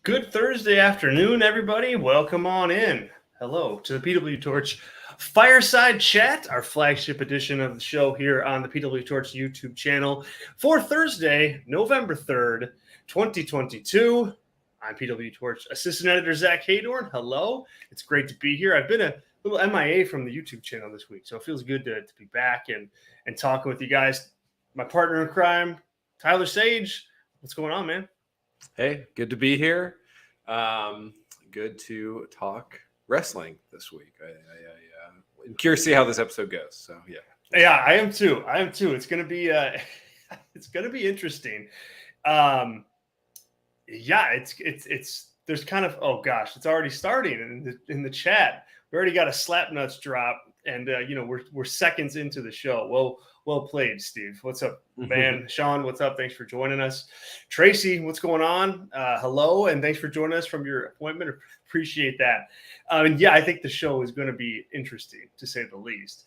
Good Thursday afternoon, everybody. Welcome on in. Hello to the PWTorch Fireside Chat, our flagship edition of the show here on the PWTorch YouTube channel for Thursday, November 3rd, 2022. I'm PWTorch Assistant Editor Zach Haydorn. Hello. It's great to be here. I've been a little MIA from the YouTube channel this week, so it feels good to be back and talking with you guys. My partner in crime, Tyler Sage. What's going on, man? Hey, good to be here. Good to talk wrestling this week. I'm curious to see how this episode goes. So yeah, I am too. It's gonna be interesting. It's there's kind of it's already starting in the chat. We already got a slap nuts drop, and we're seconds into the show. Well played, Steve. What's up, man? Sean, what's up? Thanks for joining us. Tracy, what's going on? Hello, and thanks for joining us from your appointment. Appreciate that. I think the show is going to be interesting, to say the least.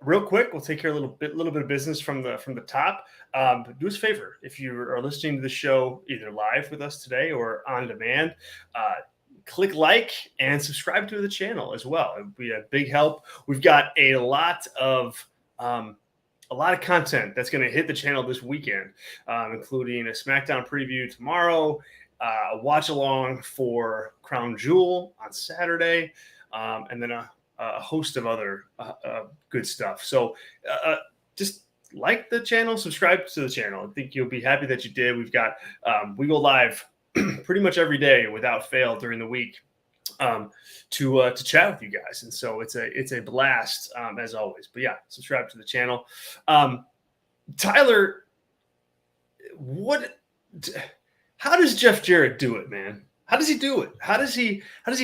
Real quick, we'll take care of a little bit of business from the top. But do us a favor, if you are listening to the show either live with us today or on demand, click like and subscribe to the channel as well. It would be a big help. We've got a lot of content that's going to hit the channel this weekend, including a SmackDown preview tomorrow, a watch along for Crown Jewel on Saturday, and then a host of other good stuff. So just like the channel, subscribe to the channel. I think you'll be happy that you did. We've got we go live pretty much every day without fail during the week to chat with you guys, and so it's a blast as always. But yeah, subscribe to the channel. Tyler, how does Jeff Jarrett do it, man? How does he do it? How does he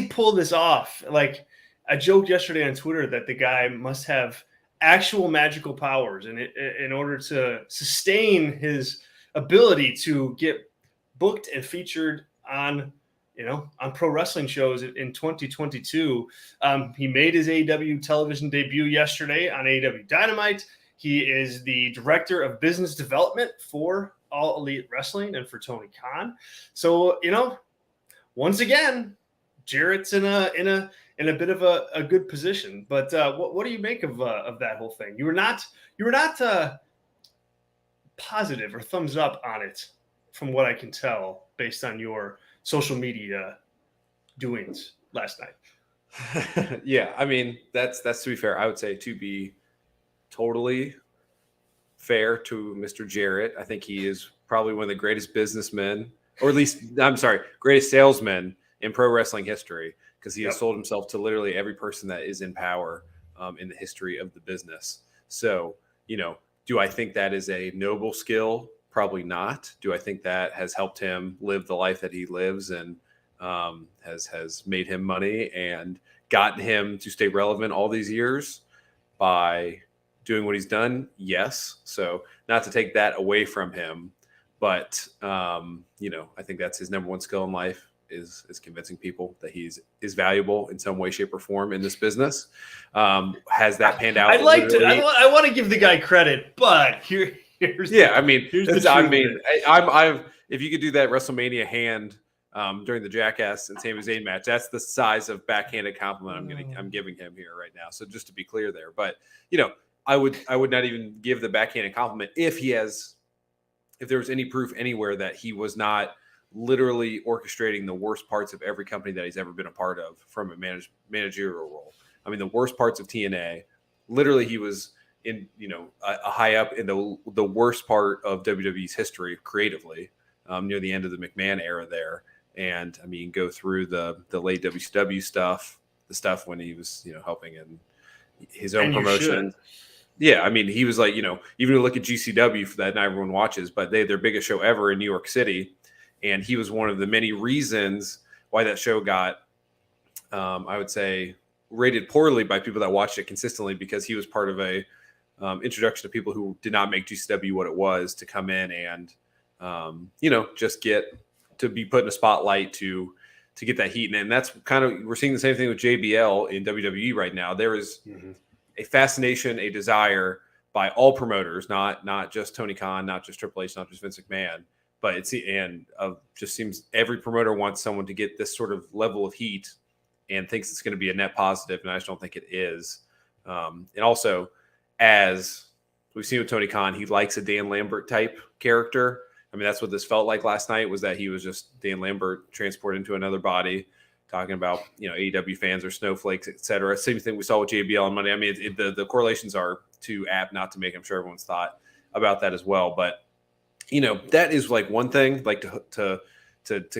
pull this off? Like, I joked yesterday on Twitter that the guy must have actual magical powers in order to sustain his ability to get booked and featured on pro wrestling shows in 2022. He made his AEW television debut yesterday on AEW Dynamite. He is the director of business development for All Elite Wrestling and for Tony Khan. So once again, Jarrett's in a bit of a good position. But what do you make of that whole thing? You were not positive or thumbs up on it, from what I can tell, based on your social media doings last night. Yeah, I mean, that's to be fair. I would say, to be totally fair to Mr. Jarrett, I think he is probably one of the greatest businessmen, or at least, greatest salesmen in pro wrestling history, because he has sold himself to literally every person that is in power in the history of the business. So, do I think that is a noble skill? Probably not. Do I think that has helped him live the life that he lives and has made him money and gotten him to stay relevant all these years by doing what he's done? Yes. So not to take that away from him, but I think that's his number one skill in life is convincing people that is valuable in some way, shape, or form in this business. Has that panned out? I liked it. I want to give the guy credit, but if you could do that WrestleMania hand during the Jackass and Sami Zayn match, that's the size of backhanded compliment I'm giving him here right now. So just to be clear there, but I would not even give the backhanded compliment if there was any proof anywhere that he was not literally orchestrating the worst parts of every company that he's ever been a part of from a managerial role. I mean, the worst parts of TNA, literally he was in, a high up in the worst part of WWE's history creatively, near the end of the McMahon era there. And I mean, go through the late WCW stuff, the stuff when he was, helping in his own promotion. Yeah. I mean, he was like, even you look at GCW for that, not everyone watches, but they had their biggest show ever in New York City. And he was one of the many reasons why that show got, I would say, rated poorly by people that watched it consistently, because he was part of a introduction to people who did not make GCW what it was, to come in and, just get to be put in a spotlight to get that heat. And that's we're seeing the same thing with JBL in WWE right now. There is a fascination, a desire by all promoters, not just Tony Khan, not just Triple H, not just Vince McMahon, but just seems every promoter wants someone to get this sort of level of heat and thinks it's going to be a net positive, and I just don't think it is. And also, as we've seen with Tony Khan, he likes a Dan Lambert type character. I mean, that's what this felt like last night, was that he was just Dan Lambert transported into another body, talking about, AEW fans are snowflakes, et cetera. Same thing we saw with JBL on Monday. I mean, the correlations are too apt not to make. I'm sure everyone's thought about that as well. But, that is like one thing, like to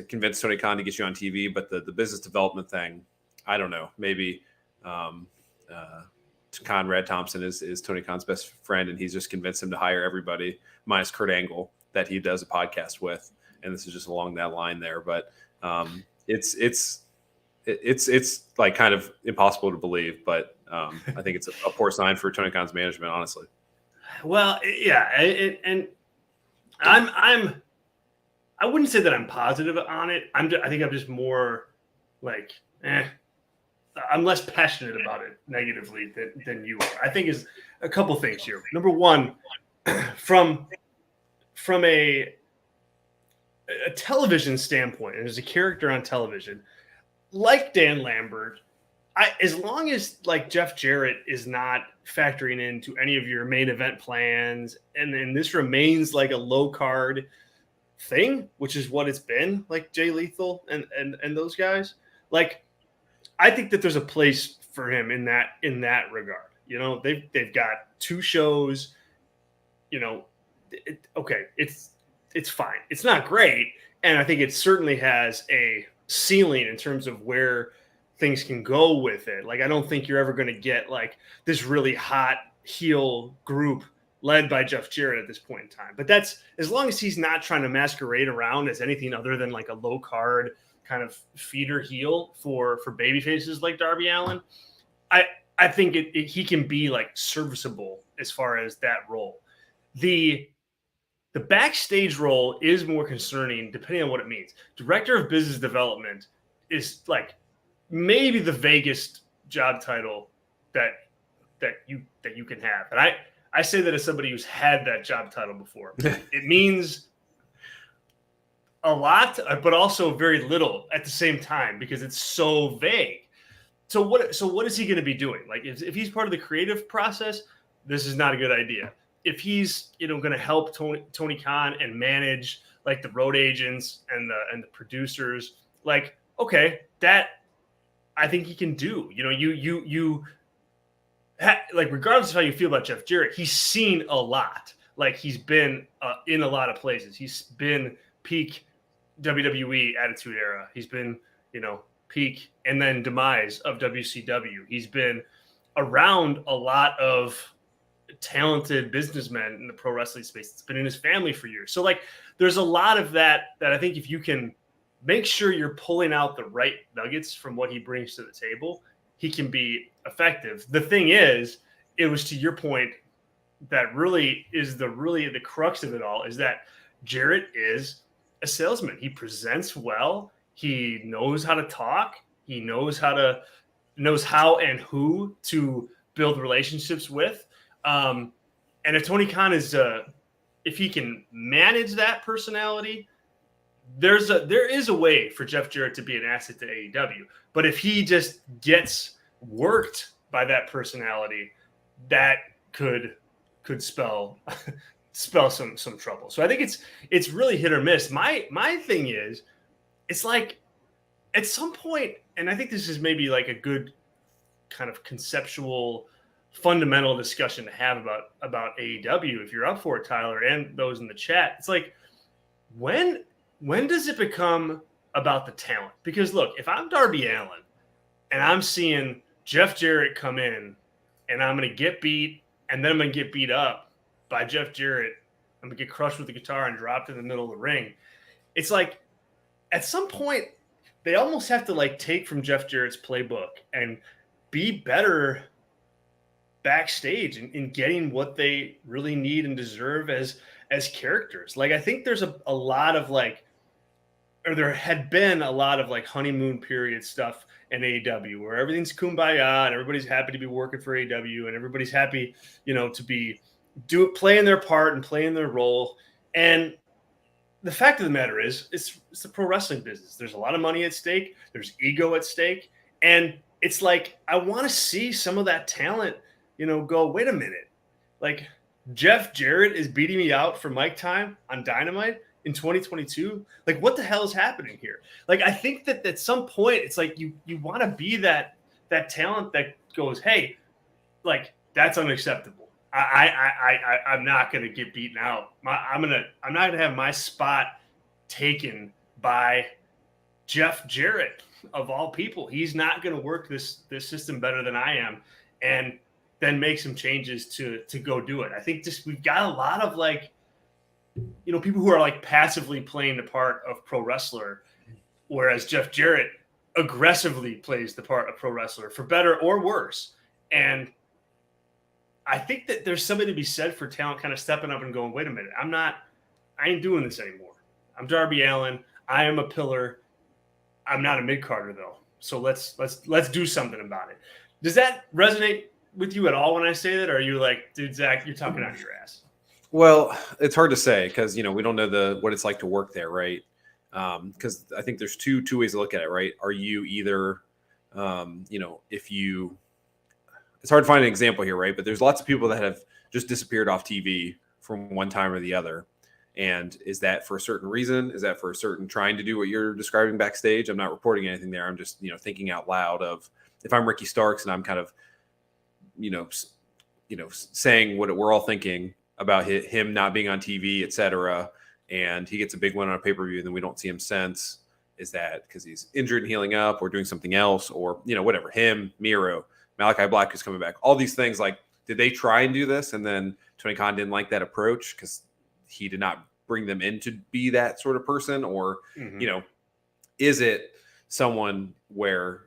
convince Tony Khan to get you on TV. But the business development thing, I don't know. Maybe Conrad Thompson is Tony Khan's best friend, and he's just convinced him to hire everybody minus Kurt Angle that he does a podcast with. And this is just along that line there. But it's like kind of impossible to believe, but I think it's a poor sign for Tony Khan's management, honestly. Well, yeah, and I wouldn't say that I'm positive on it. I think I'm just more like, I'm less passionate about it negatively than you are. I think is a couple things here. Number one, from a television standpoint, and as a character on television, like Dan Lambert, as long as like Jeff Jarrett is not factoring into any of your main event plans, and then this remains like a low card thing, which is what it's been, like Jay Lethal and those guys, like I think that there's a place for him in that regard. They've got 2 shows. It's fine. It's not great, and I think it certainly has a ceiling in terms of where things can go with it. Like, I don't think you're ever going to get like this really hot heel group led by Jeff Jarrett at this point in time. But that's as long as he's not trying to masquerade around as anything other than like a low card kind of feeder heel for baby faces like Darby Allin. I think he can be like serviceable as far as that role. The backstage role is more concerning depending on what it means. Director of Business Development is like maybe the vaguest job title that you can have. And I say that as somebody who's had that job title before. It means a lot, but also very little at the same time because it's so vague. So what is he going to be doing? Like if he's part of the creative process, this is not a good idea. If he's going to help Tony Khan and manage like the road agents and the producers, like okay, that I think he can do. Like regardless of how you feel about Jeff Jarrett, he's seen a lot. Like he's been in a lot of places. He's been peak WWE Attitude Era. He's been peak and then demise of WCW. He's been around a lot of talented businessmen in the pro wrestling space. It's been in his family for years. So like there's a lot of that I think if you can make sure you're pulling out the right nuggets from what he brings to the table, he can be effective. The thing is, it was to your point that really is the crux of it all, is that Jarrett is a salesman. He presents well. He knows how to talk. He knows how and who to build relationships with. And if Tony Khan if he can manage that personality, there is a way for Jeff Jarrett to be an asset to AEW. But if he just gets worked by that personality, that could spell some trouble. So I think it's really hit or miss. My thing is, it's like at some point, and I think this is maybe like a good kind of conceptual, fundamental discussion to have about AEW. If you're up for it, Tyler, and those in the chat, it's like when does it become about the talent? Because look, if I'm Darby Allin and I'm seeing Jeff Jarrett come in and I'm going to get beat and then I'm going to get beat up by Jeff Jarrett, I'm going to get crushed with the guitar and dropped in the middle of the ring. It's like at some point they almost have to like take from Jeff Jarrett's playbook and be better backstage in getting what they really need and deserve as characters. Like I think there's a lot of like, or there had been a lot of like honeymoon period stuff in AEW where everything's kumbaya and everybody's happy to be working for AEW and everybody's happy, to be playing their part and playing their role. And the fact of the matter is, it's the pro wrestling business. There's a lot of money at stake. There's ego at stake. And it's like, I want to see some of that talent, go, wait a minute. Like, Jeff Jarrett is beating me out for mic time on Dynamite in 2022. Like, what the hell is happening here? Like, I think that at some point, it's like you want to be that talent that goes, hey, like, that's unacceptable. I'm not going to get beaten out. I'm not going to have my spot taken by Jeff Jarrett of all people. He's not going to work this system better than I am, and then make some changes to go do it. I think we've got a lot of people who are like passively playing the part of pro wrestler, whereas Jeff Jarrett aggressively plays the part of pro wrestler for better or worse. And I think that there's something to be said for talent kind of stepping up and going, wait a minute, I ain't doing this anymore. I'm Darby Allin. I am a pillar. I'm not a mid-carder though. So let's do something about it. Does that resonate with you at all when I say that? Or are you like, dude, Zach, you're talking out of your ass? Well, it's hard to say because, we don't know what it's like to work there, right? Because I think there's two ways to look at it, right? Are you either, it's hard to find an example here, right? But there's lots of people that have just disappeared off TV from one time or the other. And is that for a certain reason? Is that for a certain trying to do what you're describing backstage? I'm not reporting anything there. I'm just, thinking out loud of if I'm Ricky Starks and I'm kind of, saying what we're all thinking about him not being on TV, et cetera, and he gets a big one on a pay-per-view and then we don't see him since. Is that because he's injured and healing up or doing something else or, whatever, him, Miro, Malachi Black is coming back. All these things, like, did they try and do this? And then Tony Khan didn't like that approach because he did not bring them in to be that sort of person? Or, is it someone where,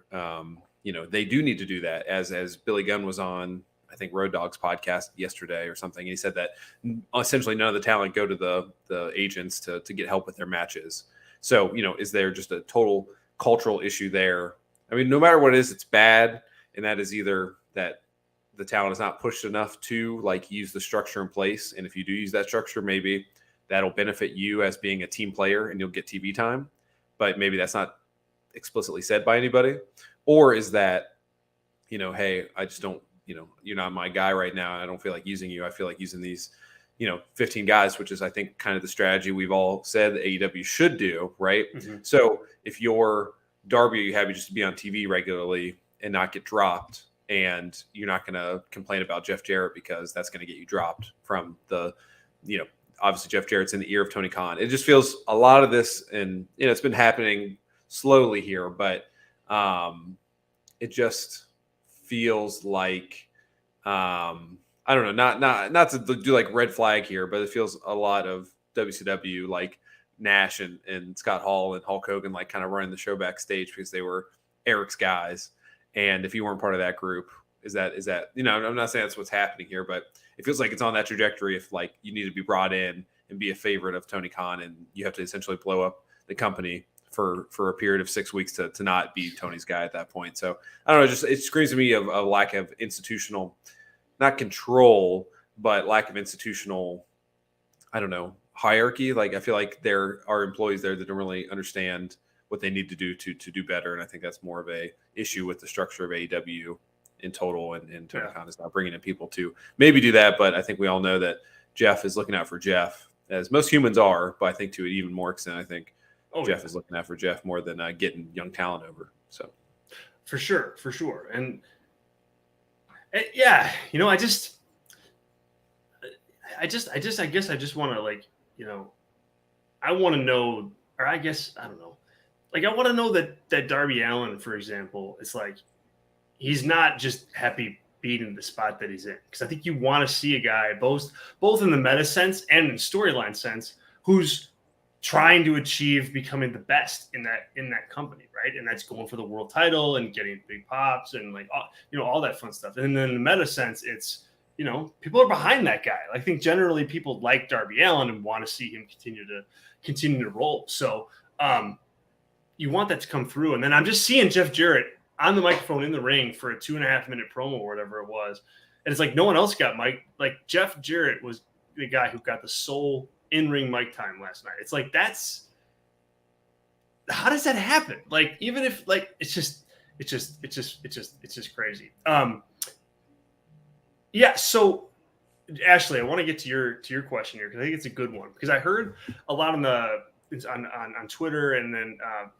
they do need to do that as Billy Gunn was on, I think, Road Dogg's podcast yesterday or something. And he said that essentially none of the talent go to the agents to get help with their matches. So, is there just a total cultural issue there? I mean, no matter what it is, it's bad. And that is either that the talent is not pushed enough to use the structure in place. And if you do use that structure, maybe that'll benefit you as being a team player and you'll get TV time. But maybe that's not explicitly said by anybody. Or is that, hey, I just don't, you're not my guy right now. I don't feel like using you. I feel like using these, 15 guys, which is, I think, kind of the strategy we've all said that AEW should do, right? Mm-hmm. So if you're Darby, you have just to be on TV regularly and not get dropped, and you're not going to complain about Jeff Jarrett because that's going to get you dropped from the, obviously Jeff Jarrett's in the ear of Tony Khan. It just feels a lot of this, and it's been happening slowly here, but it just feels like I don't know, not to do like red flag here, but it feels a lot of WCW, like Nash and Scott Hall and Hulk Hogan, like kind of running the show backstage because they were Eric's guys. And if you weren't part of that group, is that I'm not saying that's what's happening here, but it feels like it's on that trajectory. If like you need to be brought in and be a favorite of Tony Khan, and you have to essentially blow up the company for a period of 6 weeks to not be Tony's guy at that point. So I don't know, just it screams to me of a lack of institutional, not control, but lack of institutional, I don't know, hierarchy. Like I feel like there are employees there that don't really understand what they need to do to do better. And I think that's more of a issue with the structure of AEW in total. And Tony Khan is not bringing in people to maybe do that. But I think we all know that Jeff is looking out for Jeff, as most humans are. But I think to an even more extent, I think Jeff is looking out for Jeff more than getting young talent over. So for sure. And yeah, I guess I just want to I want to know, or I guess, I don't know. Like, I want to know that Darby Allin, for example, it's like, he's not just happy being in the spot that he's in. Because I think you want to see a guy, both in the meta sense and in storyline sense, who's trying to achieve becoming the best in that company, right? And that's going for the world title and getting big pops and all that fun stuff. And then in the meta sense, it's, people are behind that guy. I think generally people like Darby Allin and want to see him continue to roll. So, you want that to come through. And then I'm just seeing Jeff Jarrett on the microphone in the ring for a 2.5-minute promo or whatever it was. And it's like no one else got Mike. Like Jeff Jarrett was the guy who got the sole in-ring mic time last night. It's like, how does that happen? Like, even if like, it's just crazy. Yeah. So Ashley, I want to get to your question here, because I think it's a good one, because I heard a lot on Twitter, and then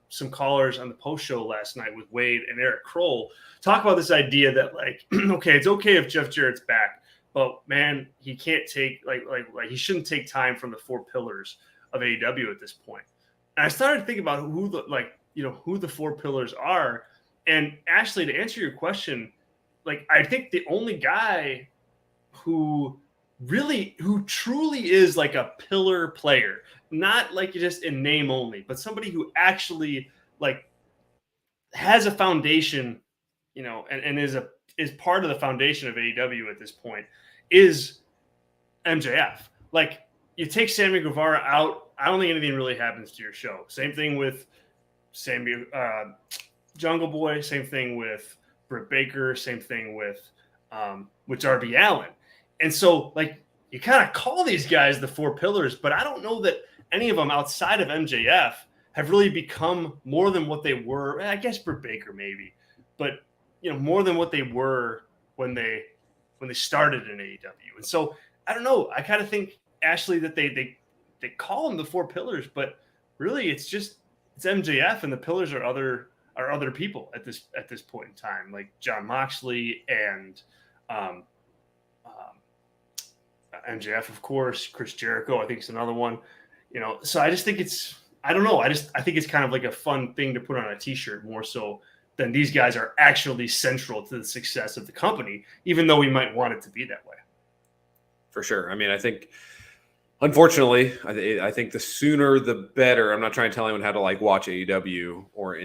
some callers on the post show last night with Wade and Eric Kroll talk about this idea that, like, okay, it's okay if Jeff Jarrett's back, but man, he can't take like he shouldn't take time from the four pillars of AEW at this point. And I started thinking about who the four pillars are. And Ashley, to answer your question, like, I think the only guy who truly is like a pillar player, not like just in name only, but somebody who actually like has a foundation, and is part of the foundation of AEW at this point, is MJF. Like, you take Sammy Guevara out, I don't think anything really happens to your show. Same thing with Sammy Jungle Boy, same thing with Britt Baker, same thing with Darby Allin. And so, like, you kind of call these guys the four pillars, but I don't know that any of them outside of MJF have really become more than what they were. I guess Britt Baker maybe, but more than what they were when they started in AEW. And so I don't know. I kind of think, Ashley, that they call them the four pillars, but really it's MJF, and the pillars are other people at this point in time, like Jon Moxley and MJF, of course, Chris Jericho, I think is another one, so I just think I don't know. I think it's kind of like a fun thing to put on a t-shirt, more so than these guys are actually central to the success of the company, even though we might want it to be that way. For sure. I mean, I think, unfortunately, I think the sooner the better. I'm not trying to tell anyone how to like watch AEW or,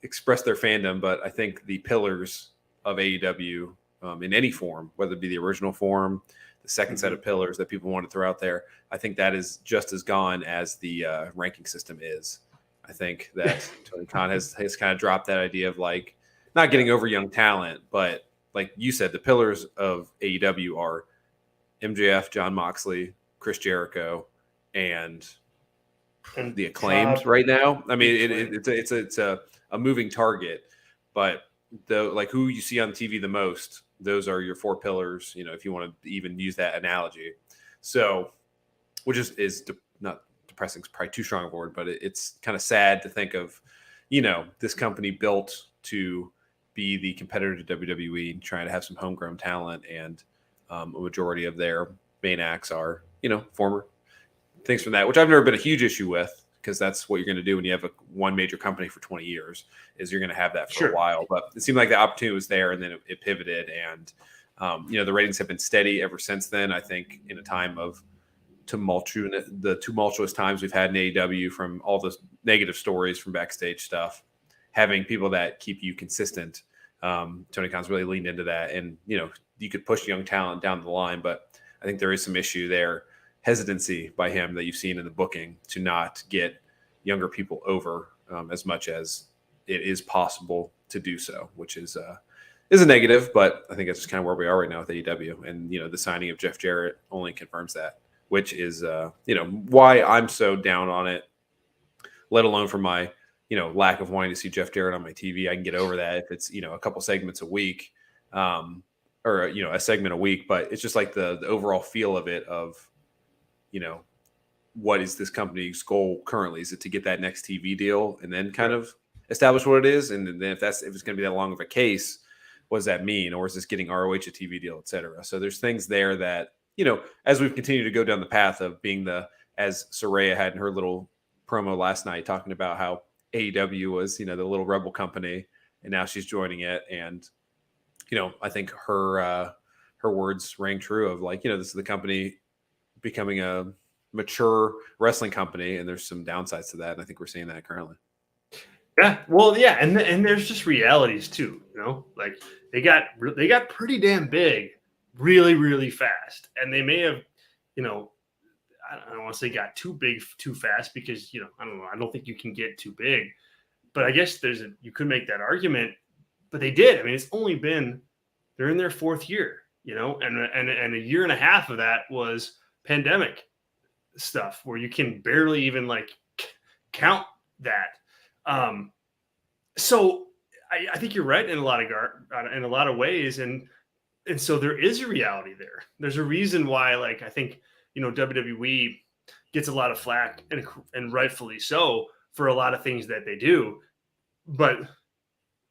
express their fandom, but I think the pillars of AEW, in any form, whether it be the original form, the second set of pillars that people want to throw out there, I think that is just as gone as the ranking system is. I think that Tony Khan has kind of dropped that idea of like not getting over young talent, but like you said, the pillars of AEW are MJF, Jon Moxley, Chris Jericho, and the Acclaimed right now. I mean, it's a moving target, but like who you see on TV the most, those are your four pillars, if you want to even use that analogy. So, which is not depressing, is probably too strong a word, but it's kind of sad to think of, this company built to be the competitor to WWE and trying to have some homegrown talent, and a majority of their main acts are, former things from that, which I've never been a huge issue with, because that's what you're going to do when you have one major company for 20 years, is you're going to have that for a while. But it seemed like the opportunity was there, and then it pivoted, and the ratings have been steady ever since then. I think in a time of the tumultuous times we've had in AEW, from all the negative stories from backstage stuff, having people that keep you consistent, Tony Khan's really leaned into that. And you could push young talent down the line, but I think there is some issue there, hesitancy by him that you've seen in the booking to not get younger people over as much as it is possible to do so, which is a negative. But I think that's just kind of where we are right now with AEW, and the signing of Jeff Jarrett only confirms that, which is why I'm so down on it, let alone for my lack of wanting to see Jeff Jarrett on my TV. I can get over that if it's a couple segments a week, or a segment a week, but it's just like the overall feel of it, of what is this company's goal currently? Is it to get that next TV deal and then kind of establish what it is? And then if it's going to be that long of a case, what does that mean? Or is this getting ROH a TV deal, et cetera? So there's things there that, as we've continued to go down the path of being as Saraya had in her little promo last night, talking about how AEW was, the little rebel company, and now she's joining it. And, I think her words rang true of like, this is the company becoming a mature wrestling company, and there's some downsides to that, and I think we're seeing that currently. Yeah, well, yeah, and there's just realities too, like they got pretty damn big really, really fast, and they may have, I don't want to say got too big too fast, because I don't know, I don't think you can get too big, but I guess you could make that argument, but they did. I mean, they're in their fourth year, and a year and a half of that was pandemic. stuff where you can barely even like count that. So I think you're right in a lot of ways, and so there is a reality there. There's a reason why, like, I think, WWE gets a lot of flack, and rightfully so, for a lot of things that they do. But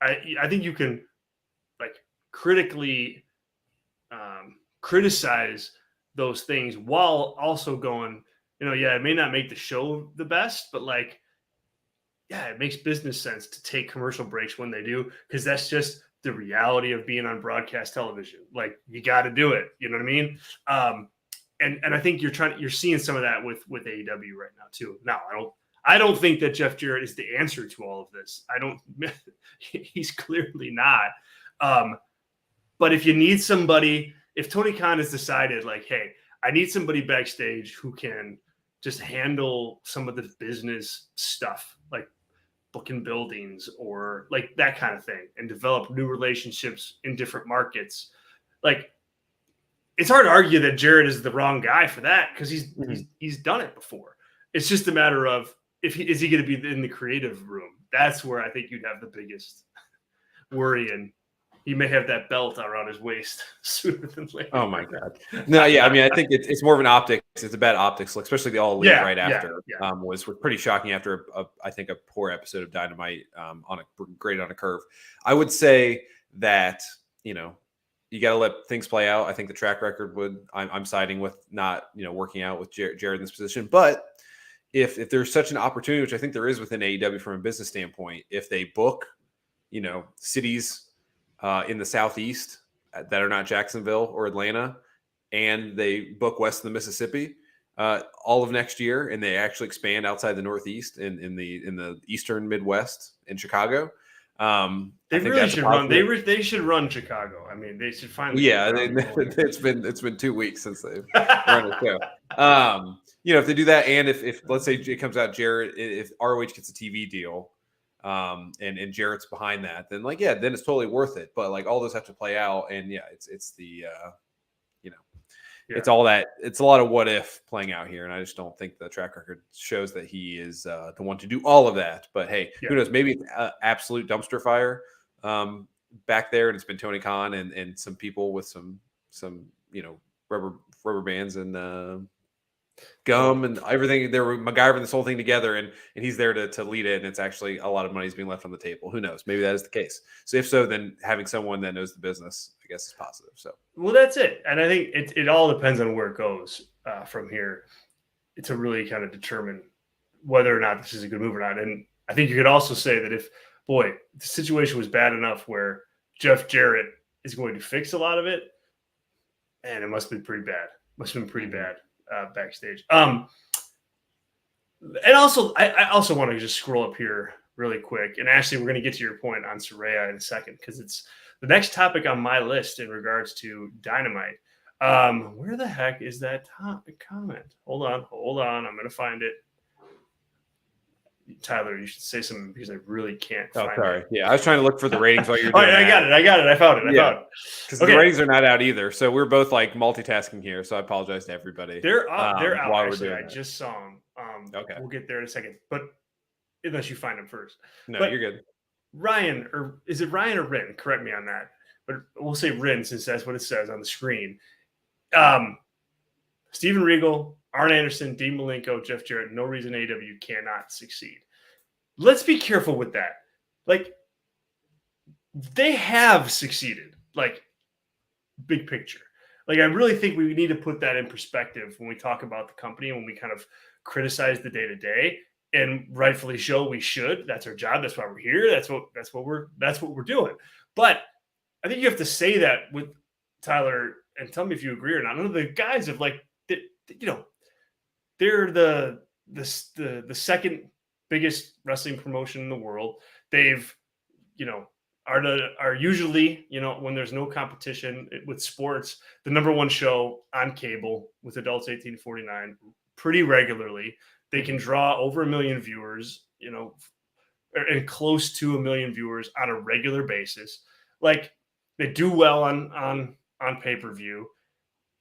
I think you can like critically criticize those things while also going, yeah, it may not make the show the best, but like, yeah, it makes business sense to take commercial breaks when they do, because that's just the reality of being on broadcast television. Like, you got to do it. You know what I mean? And I think you're seeing some of that with AEW right now too. Now, I don't think that Jeff Jarrett is the answer to all of this. He's clearly not. But if you need somebody, if Tony Khan has decided, like, hey, I need somebody backstage who can just handle some of the business stuff, like booking buildings or like that kind of thing, and develop new relationships in different markets, like, it's hard to argue that Jarrett is the wrong guy for that, because he's done it before. It's just a matter of, is he going to be in the creative room? That's where I think you'd have the biggest worry, and he may have that belt around his waist sooner than later. Oh my God! No, yeah, I mean, I think it's more of an optics. It's a bad optics, especially the All Elite after was pretty shocking after I think a poor episode of Dynamite on a curve. I would say that you got to let things play out. I think the track record I'm siding with not working out with Jarrett in this position, but if there's such an opportunity, which I think there is within AEW from a business standpoint, if they book cities in the Southeast that are not Jacksonville or Atlanta, and they book west of the Mississippi all of next year, and they actually expand outside the Northeast in the Eastern Midwest in Chicago. They really should run. They should run Chicago. I mean, they should finally. Yeah, it's been 2 weeks since they've run the show. If they do that, and if let's say it comes out Jarrett, if ROH gets a TV deal, and Jarrett's behind that, then then it's totally worth it. But like, all those have to play out, and it's the it's all that. It's a lot of what if playing out here, and I just don't think the track record shows that he is the one to do all of that. But hey, who knows? Maybe it's absolute dumpster fire back there, and it's been Tony Khan and some people with some rubber bands and gum and everything. They were MacGyvering this whole thing together, and he's there to lead it, and it's actually a lot of money is being left on the table. Who knows? Maybe that is the case. So if so, then having someone that knows the business, I guess, is positive. So well, that's it. And I think it all depends on where it goes from here to really kind of determine whether or not this is a good move or not. And I think you could also say that if the situation was bad enough where Jeff Jarrett is going to fix a lot of it, and it must have been pretty bad. Backstage. And also, I also want to just scroll up here really quick. And actually, we're going to get to your point on Saraya in a second, because it's the next topic on my list in regards to Dynamite. Where the heck is that comment? Hold on. I'm going to find it. Tyler, you should say something, because I really can't find it. Yeah, I was trying to look for the ratings while you're doing I got it. I found it. Because the ratings are not out either. So we're both like multitasking here. So I apologize to everybody. They're out. Actually, I just saw them. Okay. We'll get there in a second. But unless you find them first. No, you're good. Ryan, or is it Ryan or Rin? Correct me on that. But we'll say Rin, since that's what it says on the screen. Steven Regal, Arn Anderson, Dean Malenko, Jeff Jarrett, no reason AEW cannot succeed. Let's be careful with that. Like, they have succeeded, like, big picture. Like, I really think we need to put that in perspective when we talk about the company, when we kind of criticize the day-to-day, and rightfully so, we should. That's our job. That's why we're here. That's what we're doing. But I think you have to say that with Tyler, and tell me if you agree or not. None of the guys have, like, they're the second biggest wrestling promotion in the world. They've, are usually, when there's no competition with sports, the number one show on cable with adults 18 to 49 pretty regularly. They can draw over 1 million viewers, and close to 1 million viewers on a regular basis. Like, they do well on pay-per-view.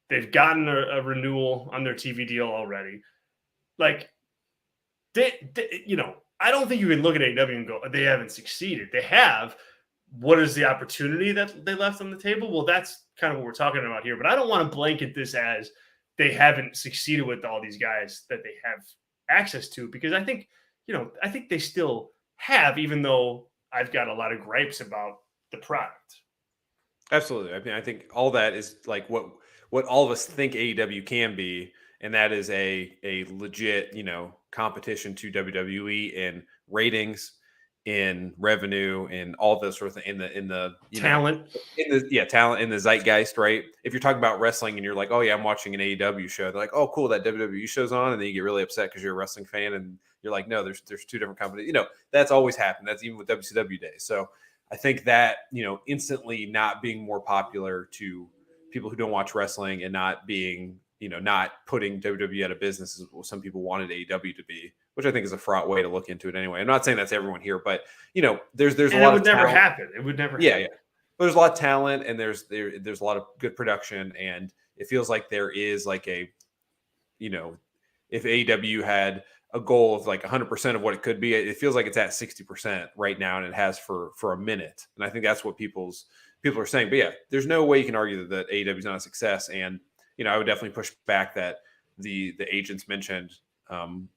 They've gotten a renewal on their TV deal already. Like I don't think you can look at AEW and go, they haven't succeeded. They have. What is the opportunity that they left on the table? Well, that's kind of what we're talking about here. But I don't want to blanket this as they haven't succeeded with all these guys that they have access to, because I think they still have, even though I've got a lot of gripes about the product. Absolutely. I mean, I think all that is like what all of us think AEW can be, and that is a legit, competition to WWE in ratings, in revenue, and all those sort of things, in the talent, talent, in the zeitgeist, right? If you're talking about wrestling and you're like, oh yeah, I'm watching an AEW show, they're like, oh cool, that WWE show's on, and then you get really upset because you're a wrestling fan, and you're like, no, there's two different companies. That's always happened. That's even with WCW days. So I think that, instantly not being more popular to people who don't watch wrestling, and not being, not putting WWE out of business as some people wanted AEW to be, which I think is a fraught way to look into it anyway. I'm not saying that's everyone here, but there's a lot of never talent. happen. It would never happen. Yeah. There's a lot of talent, and there's a lot of good production, and it feels like there is like a, if AEW had a goal of like 100% of what it could be, it feels like it's at 60% right now, and it has for a minute. And I think that's what people are saying. But yeah, there's no way you can argue that AEW is not a success. And I would definitely push back that the agents mentioned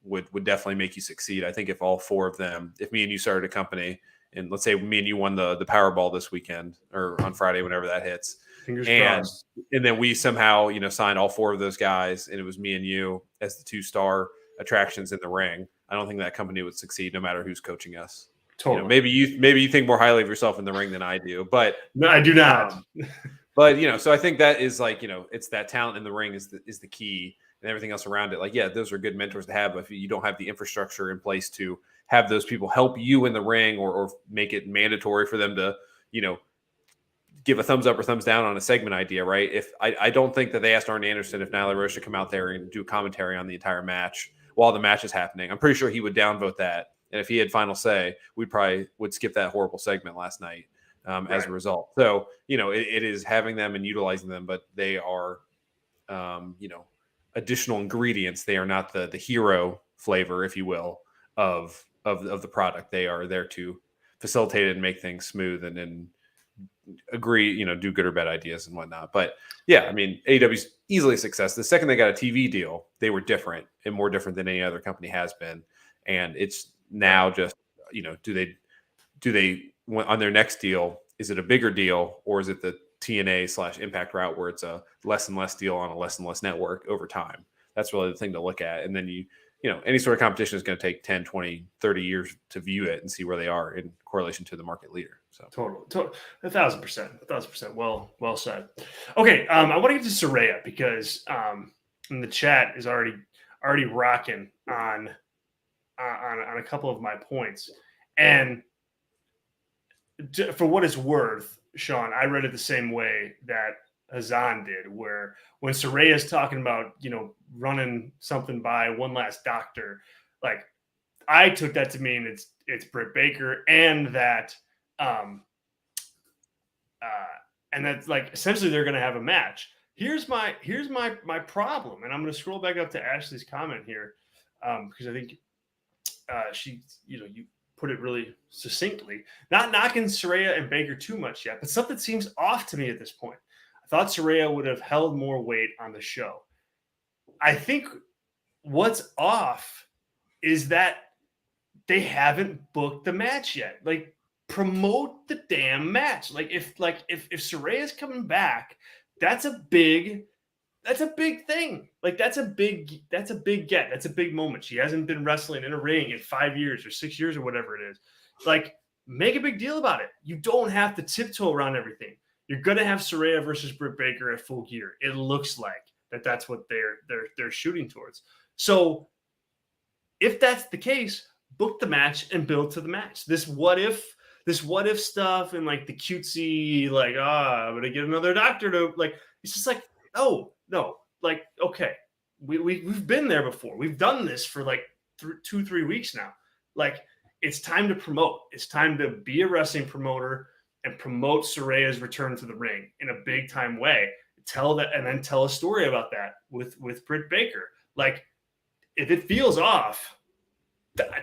would definitely make you succeed. I think if all four of them, if me and you started a company, and let's say me and you won the Powerball this weekend or on Friday, whenever that hits, fingers crossed, and then we somehow signed all four of those guys, and it was me and you as the 2-star attractions in the ring, I don't think that company would succeed no matter who's coaching us. Totally. Maybe you think more highly of yourself in the ring than I do, but no, I do not. But so I think that is like, it's that talent in the ring is the key, and everything else around it. Like, yeah, those are good mentors to have, but if you don't have the infrastructure in place to have those people help you in the ring, or make it mandatory for them to, give a thumbs up or thumbs down on a segment idea, right? If I don't think that they asked Arn Anderson if Nyla Rose should come out there and do commentary on the entire match while the match is happening. I'm pretty sure he would downvote that. And if he had final say, we probably would skip that horrible segment last night as a result. So, it is having them and utilizing them, but they are, additional ingredients. They are not the hero flavor, if you will, of the product. They are there to facilitate it and make things smooth, and then agree, do good or bad ideas and whatnot. But yeah, I mean, AEW's easily a success. The second they got a TV deal, they were different, and more different than any other company has been. And it's now just, do they on their next deal, is it a bigger deal, or is it the TNA/Impact route where it's a less and less deal on a less and less network over time? That's really the thing to look at. And then any sort of competition is going to take 10, 20, 30 years to view it and see where they are in correlation to the market leader. So total 1,000%. Well said. Okay. I want to get to Saraya, because in the chat is already rocking on a couple of my points. And for what it's worth, Sean, I read it the same way that Hazan did, where when Saraya is talking about, running something by one last doctor, like, I took that to mean it's Britt Baker, and that and that's like, essentially they're going to have a match. Here's my problem, and I'm going to scroll back up to Ashley's comment here, because I think she, you put it really succinctly. Not knocking Saraya and Baker too much yet, but something seems off to me at this point. I thought Saraya would have held more weight on the show. I think what's off is that they haven't booked the match yet. Like, promote the damn match. If Saraya's coming back, that's a big thing. Like, that's a big get. That's a big moment. She hasn't been wrestling in a ring in 5 years or 6 years or whatever it is. Like, make a big deal about it. You don't have to tiptoe around everything. You're going to have Saraya versus Britt Baker at Full Gear. It looks like that's what they're shooting towards. So if that's the case, book the match and build to the match. This what if stuff, and like the cutesy, like, I'm going to get another doctor to, like, it's just like, no, like, okay, we've been there before. We've done this for like 2-3 weeks now. Like, it's time to promote. It's time to be a wrestling promoter and promote Saraya's return to the ring in a big time way. Tell a story about that with Britt Baker. Like, if it feels off,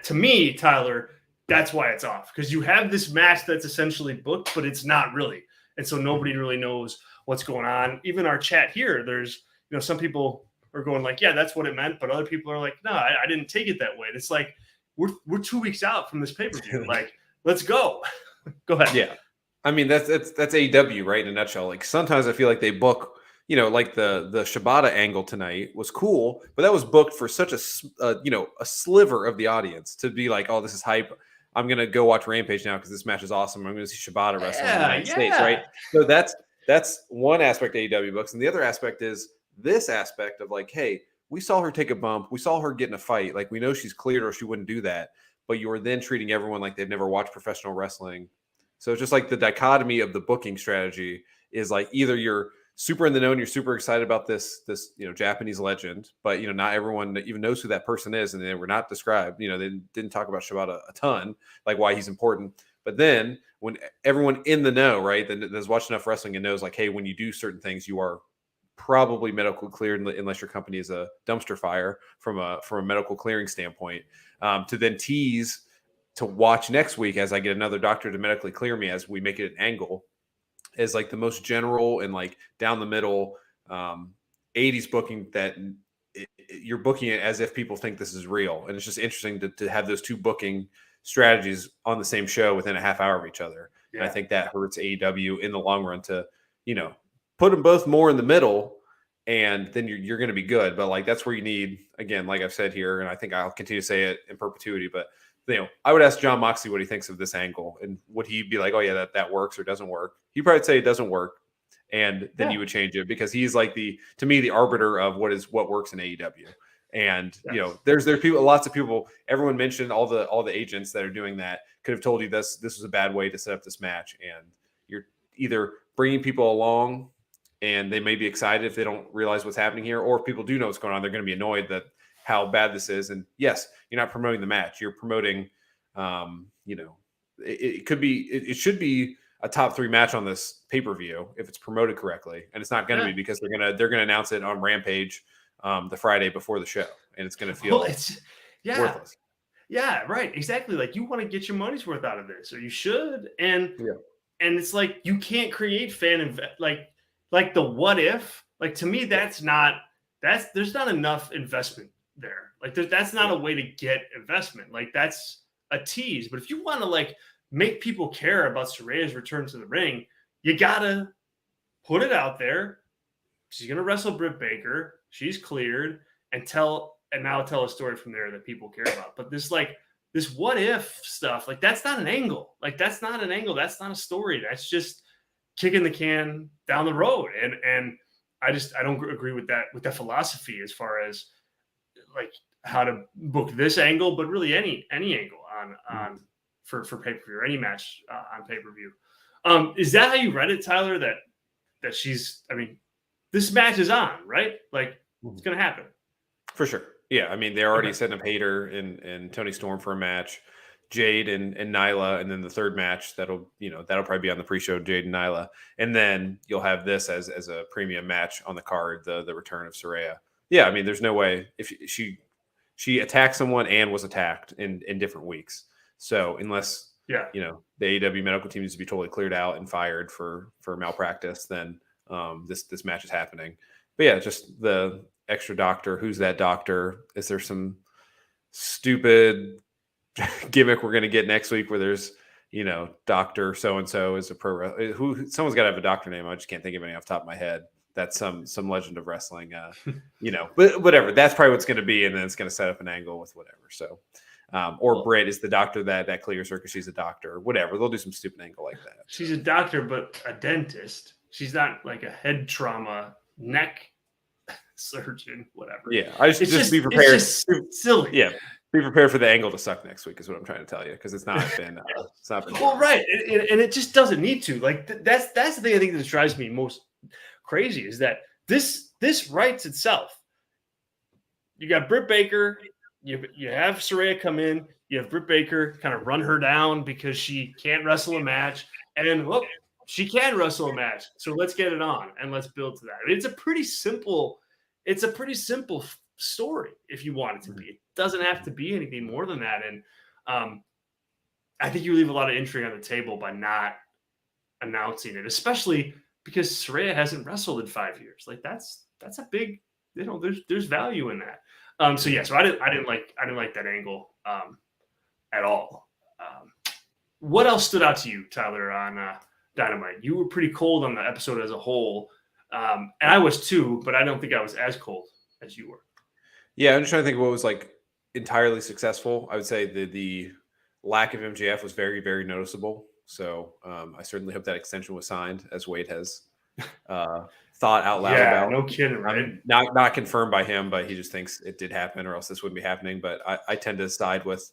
to me, Tyler, that's why it's off, because you have this match that's essentially booked, but it's not really, and so nobody really knows what's going on. Even our chat here, there's some people are going like, yeah, that's what it meant, but other people are like, no, I didn't take it that way. And it's like we're 2 weeks out from this pay-per-view. Like, let's go. Go ahead. Yeah, I mean that's AEW, right, in a nutshell. Like sometimes I feel like they book, like the Shibata angle tonight was cool, but that was booked for such a sliver of the audience to be like, oh, this is hype. I'm gonna go watch Rampage now because this match is awesome. I'm gonna see Shibata wrestle in the United States, right? So that's one aspect of AEW books, and the other aspect is this aspect of like, hey, we saw her take a bump, we saw her get in a fight, like we know she's cleared or she wouldn't do that, but you are then treating everyone like they've never watched professional wrestling. So it's just like the dichotomy of the booking strategy is like either you're super in the know and you're super excited about this Japanese legend, but not everyone even knows who that person is, and they were not described. They didn't talk about Shibata a ton, like why he's important. But then when everyone in the know, right, then has watched enough wrestling and knows like, hey, when you do certain things, you are probably medically cleared unless your company is a dumpster fire from a medical clearing standpoint. To then tease to watch next week as I get another doctor to medically clear me as we make it an angle is like the most general and like down the middle 80s booking that you're booking it as if people think this is real. And it's just interesting to have those two booking strategies on the same show within a half hour of each other. Yeah. And I think that hurts AEW in the long run to, put them both more in the middle, and then you're going to be good. But like, that's where you need, again, like I've said here, and I think I'll continue to say it in perpetuity, but I would ask John Moxley what he thinks of this angle, and would he be like, oh yeah, that works or doesn't work? He'd probably say it doesn't work, and then you would change it, because he's like to me the arbiter of what works in AEW. And there's people, lots of people, everyone mentioned all the agents that are doing that could have told you this was a bad way to set up this match, and you're either bringing people along and they may be excited if they don't realize what's happening here, or if people do know what's going on, they're going to be annoyed that how bad this is. And yes, you're not promoting the match, you're promoting it should be a top 3 match on this pay-per-view if it's promoted correctly, and it's not going to be, because they're going to announce it on Rampage the Friday before the show, and it's going to feel worthless. Yeah, right, exactly. Like, you want to get your money's worth out of this, or you should, and it's like you can't create like the what if, like, to me there's not enough investment there. Like, that's not a way to get investment. Like, that's a tease. But if you want to like make people care about Saraya's return to the ring, you gotta put it out there. She's gonna wrestle Britt Baker. She's cleared, and now tell a story from there that people care about. But this what if stuff, like, that's not an angle. Like, that's not an angle. That's not a story. That's just kicking the can down the road. And I don't agree with that philosophy as far as like how to book this angle, but really any angle on for pay-per-view, or any match on pay-per-view. Is that how you read it, Tyler? That she's, I mean, this match is on, right? Like, it's going to happen. For sure. Yeah. I mean, they're already setting up Hayter and Tony Storm for a match, Jade and Nyla, and then the third match that'll probably be on the pre-show, Jade and Nyla, and then you'll have this as a premium match on the card, the return of Saraya. Yeah, I mean, there's no way if she attacked someone and was attacked in different weeks. So unless the AEW medical team needs to be totally cleared out and fired for malpractice, then this match is happening. But yeah, just the extra doctor. Who's that doctor? Is there some stupid gimmick we're going to get next week where there's Dr. so-and-so is a pro who someone's got to have a doctor name. I just can't think of any off the top of my head. That's some legend of wrestling, but whatever, that's probably what's going to be. And then it's going to set up an angle with whatever. So, Britt is the doctor that clears her because she's a doctor, or whatever. They'll do some stupid angle like that. She's a doctor, but a dentist. She's not like a head trauma, neck surgeon, whatever. Yeah. It's just be prepared. It's just silly. Yeah. Be prepared for the angle to suck next week is what I'm trying to tell you, because it's not been well, right, and it just doesn't need to. Like, that's the thing I think that drives me most crazy, is that this writes itself. You got Britt Baker, you have Saraya come in, you have Britt Baker kind of run her down because she can't wrestle a match, and look, she can wrestle a match, so let's get it on and let's build to that. It's a pretty simple story if you want it to be. It doesn't have to be anything more than that. And I think you leave a lot of intrigue on the table by not announcing it, especially because Saraya hasn't wrestled in 5 years. Like that's a big, there's value in that. So I didn't like that angle at all. What else stood out to you, Tyler, on Dynamite? You were pretty cold on the episode as a whole, and I was too, but I don't think I was as cold as you were. Yeah, I'm just trying to think of what was like entirely successful. I would say the lack of MJF was very, very noticeable. So I certainly hope that extension was signed, as Wade has thought out loud about. No kidding, right? Not confirmed by him, but he just thinks it did happen, or else this wouldn't be happening. But I tend to side with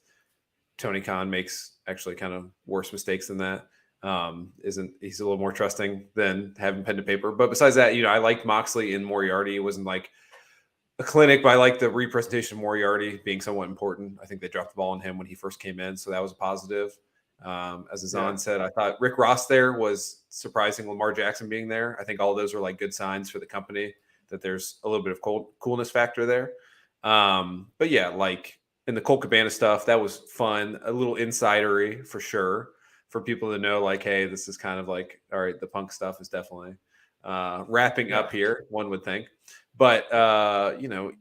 Tony Khan. Makes actually kind of worse mistakes than that. He's a little more trusting than having pen to paper. But besides that, I liked Moxley and Moriarty. It wasn't like a clinic, but I like the representation of Moriarty being somewhat important. I think they dropped the ball on him when he first came in, so that was a positive. As Azan said, I thought Rick Ross there was surprising. Lamar Jackson being there, I think all those were like good signs for the company that there's a little bit of coolness factor there. But yeah, like in the Colt Cabana stuff, that was fun, a little insidery for sure, for people to know like, hey, this is kind of like, all right, the Punk stuff is definitely wrapping up here, one would think. But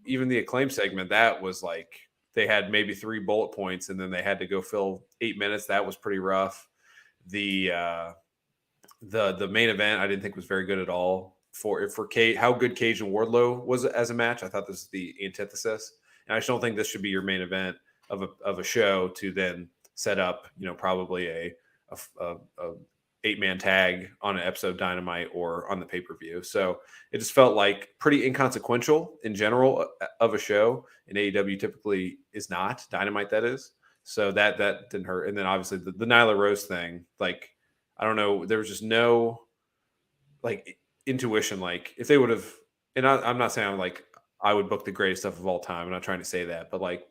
even the Acclaim segment, that was like they had maybe 3 bullet points and then they had to go fill 8 minutes. That was pretty rough. The main event I didn't think was very good at all. For how good Cage and Wardlow was as a match, I thought this was the antithesis. And I just don't think this should be your main event of a show to then set up, probably a 8-man tag on an episode of Dynamite or on the pay-per-view. So it just felt like pretty inconsequential in general of a show. And AEW typically is not. Dynamite, that is. So that didn't hurt. And then obviously the Nyla Rose thing, like, I don't know, there was just no like intuition. Like if they would have, and I'm not saying I would book the greatest stuff of all time. I'm not trying to say that, but like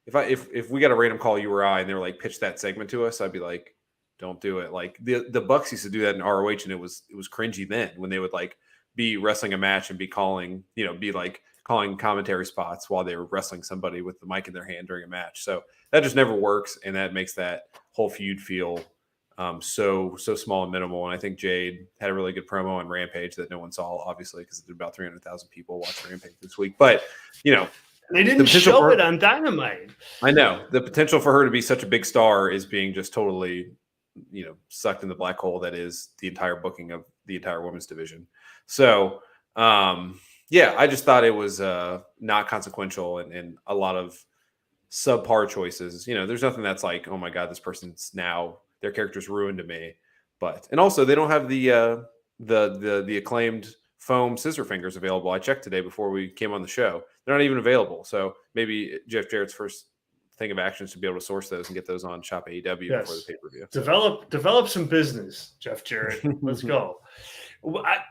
if we got a random call, you or I, and they were like, pitch that segment to us, I'd be like, don't do it. Like the Bucks used to do that in ROH, and it was cringy then when they would like be wrestling a match and be calling commentary spots while they were wrestling somebody with the mic in their hand during a match. So that just never works, and that makes that whole feud feel so small and minimal. And I think Jade had a really good promo on Rampage that no one saw, obviously, because there's about 300,000 people watching Rampage this week. But they didn't show it on Dynamite. I know the potential for her to be such a big star is being just totally sucked in the black hole that is the entire booking of the entire women's division. So I just thought it was not consequential and a lot of subpar choices. There's nothing that's like, oh my God, this person's now their character's ruined to me. And also they don't have the acclaimed foam scissor fingers available. I checked today before we came on the show. They're not even available. So maybe Jeff Jarrett's first thing of action is to be able to source those and get those on Shop AEW before the pay-per-view. Develop some business, Jeff Jarrett. Let's go.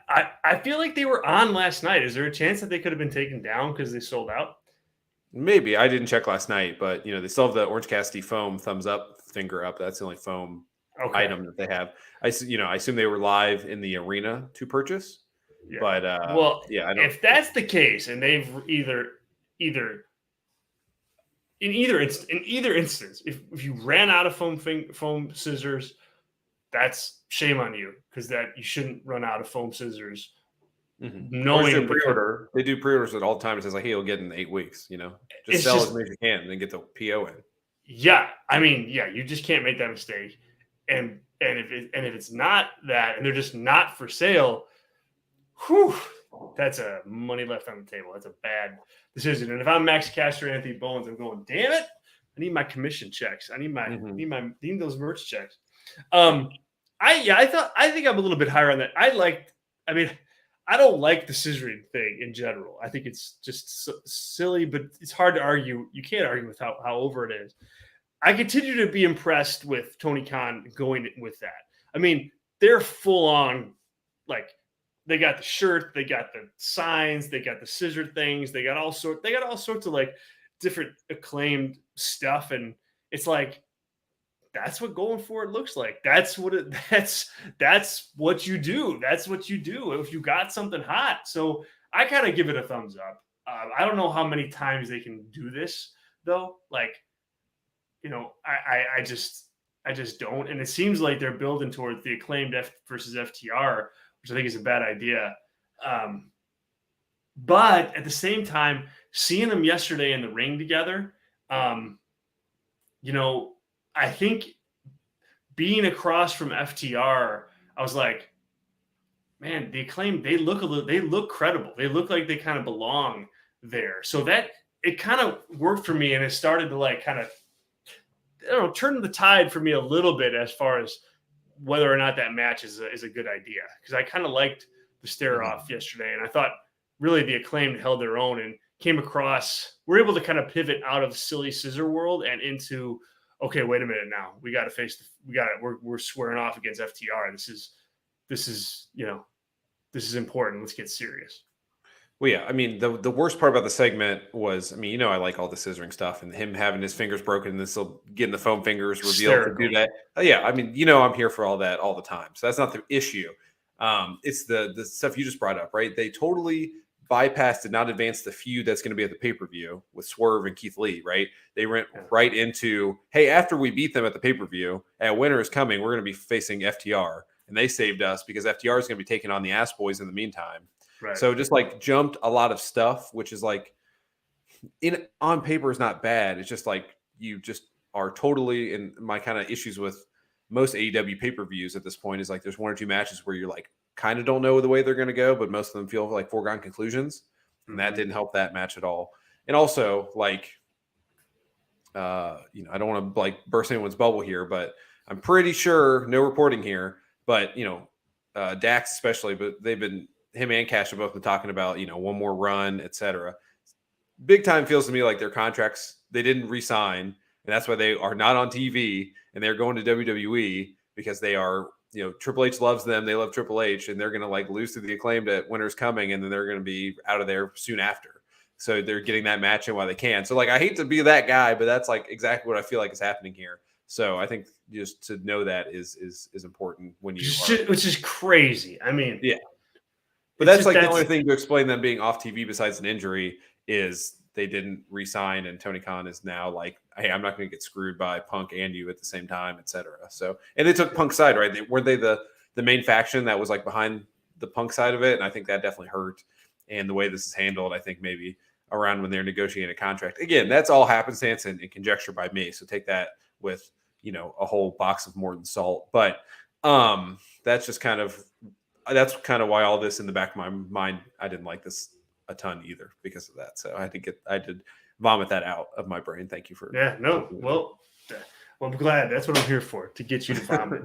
I feel like they were on last night. Is there a chance that they could have been taken down because they sold out? Maybe. I didn't check last night, but they still have the Orange Cassidy foam thumbs up, finger up. That's the only foam item that they have. I assume they were live in the arena to purchase. Yeah. But I don't. If that's the case, and they've either in either instance, if you ran out of foam scissors, that's shame on you, because that you shouldn't run out of foam scissors. Mm-hmm. Knowing pre-order, they do pre-orders at all times. It's like, hey, you'll get it in 8 weeks. Just sell as many as you can, and then get the PO in. Yeah, you just can't make that mistake. And if it's not that, and they're just not for sale, that's a money left on the table. That's a bad decision. And if I'm Max Caster and Anthony Bowens, I'm going, damn it, I need my commission checks. I need need those merch checks. I think I'm a little bit higher on that. I don't like the scissoring thing in general. I think it's just silly, but it's hard to argue. You can't argue with how over it is. I continue to be impressed with Tony Khan going with that. They're full on, like, they got the shirt, they got the signs, they got the scissor things, they got all sorts of like different acclaimed stuff, and it's like, that's what going for it looks like. That's what you do. That's what you do if you got something hot. So I kind of give it a thumbs up. I don't know how many times they can do this though. Like, I just don't. And it seems like they're building towards the Acclaimed F versus FTR, which I think is a bad idea. But at the same time, seeing them yesterday in the ring together, I think being across from FTR, I was like, man, the Acclaimed, they look credible. They look like they kind of belong there. So that it kind of worked for me, and it started to like kind of, turn the tide for me a little bit as far as whether or not that match is a good idea. Because I kind of liked the stare off yesterday, and I thought really the Acclaimed held their own and came across. We're able to kind of pivot out of silly scissor world and into, okay, wait a minute now. We got to face we're squaring off against FTR. This is important. Let's get serious. Well, yeah, I mean, the worst part about the segment was, I mean, I like all the scissoring stuff and him having his fingers broken and this getting the foam fingers revealed to do that. Yeah, I mean, I'm here for all that all the time. So that's not the issue. It's the stuff you just brought up, right? They totally bypassed, did not advance the feud that's going to be at the pay-per-view with Swerve and Keith Lee, right? They went right into, hey, after we beat them at the pay-per-view, at Winter is Coming, we're going to be facing FTR. And they saved us because FTR is going to be taking on the Ass Boys in the meantime. Right. So just like jumped a lot of stuff, which is like on paper is not bad. It's just like you just are totally, in my kind of issues with most AEW pay-per-views at this point is like there's one or two matches where you're like kind of don't know the way they're going to go, but most of them feel like foregone conclusions. And that didn't help that match at all. And also like, I don't want to like burst anyone's bubble here, but I'm pretty sure, no reporting here, but Dax especially, but him and Cash have both been talking about, one more run, etc. Big time feels to me like their contracts, they didn't re-sign, and that's why they are not on TV, and they're going to WWE because they are, Triple H loves them, they love Triple H, and they're going to like lose to the Acclaimed at Winter's Coming, and then they're going to be out of there soon after. So they're getting that match in while they can. So like, I hate to be that guy, but that's like exactly what I feel like is happening here. So I think just to know that is important when you which is crazy. I mean, yeah. But that's the only thing to explain them being off TV besides an injury is they didn't re-sign, and Tony Khan is now like, hey, I'm not going to get screwed by Punk and you at the same time, etc. So, and they took Punk's side, right? Weren't they the main faction that was like behind the Punk side of it? And I think that definitely hurt. And the way this is handled, I think maybe around when they're negotiating a contract. Again, that's all happenstance and conjecture by me. So take that with, a whole box of more than salt. But that's just that's kind of why all this in the back of my mind, I didn't like this a ton either because of that. So I did vomit that out of my brain. Thank you for. Yeah, no. Well, I'm glad. That's what I'm here for, to get you to vomit.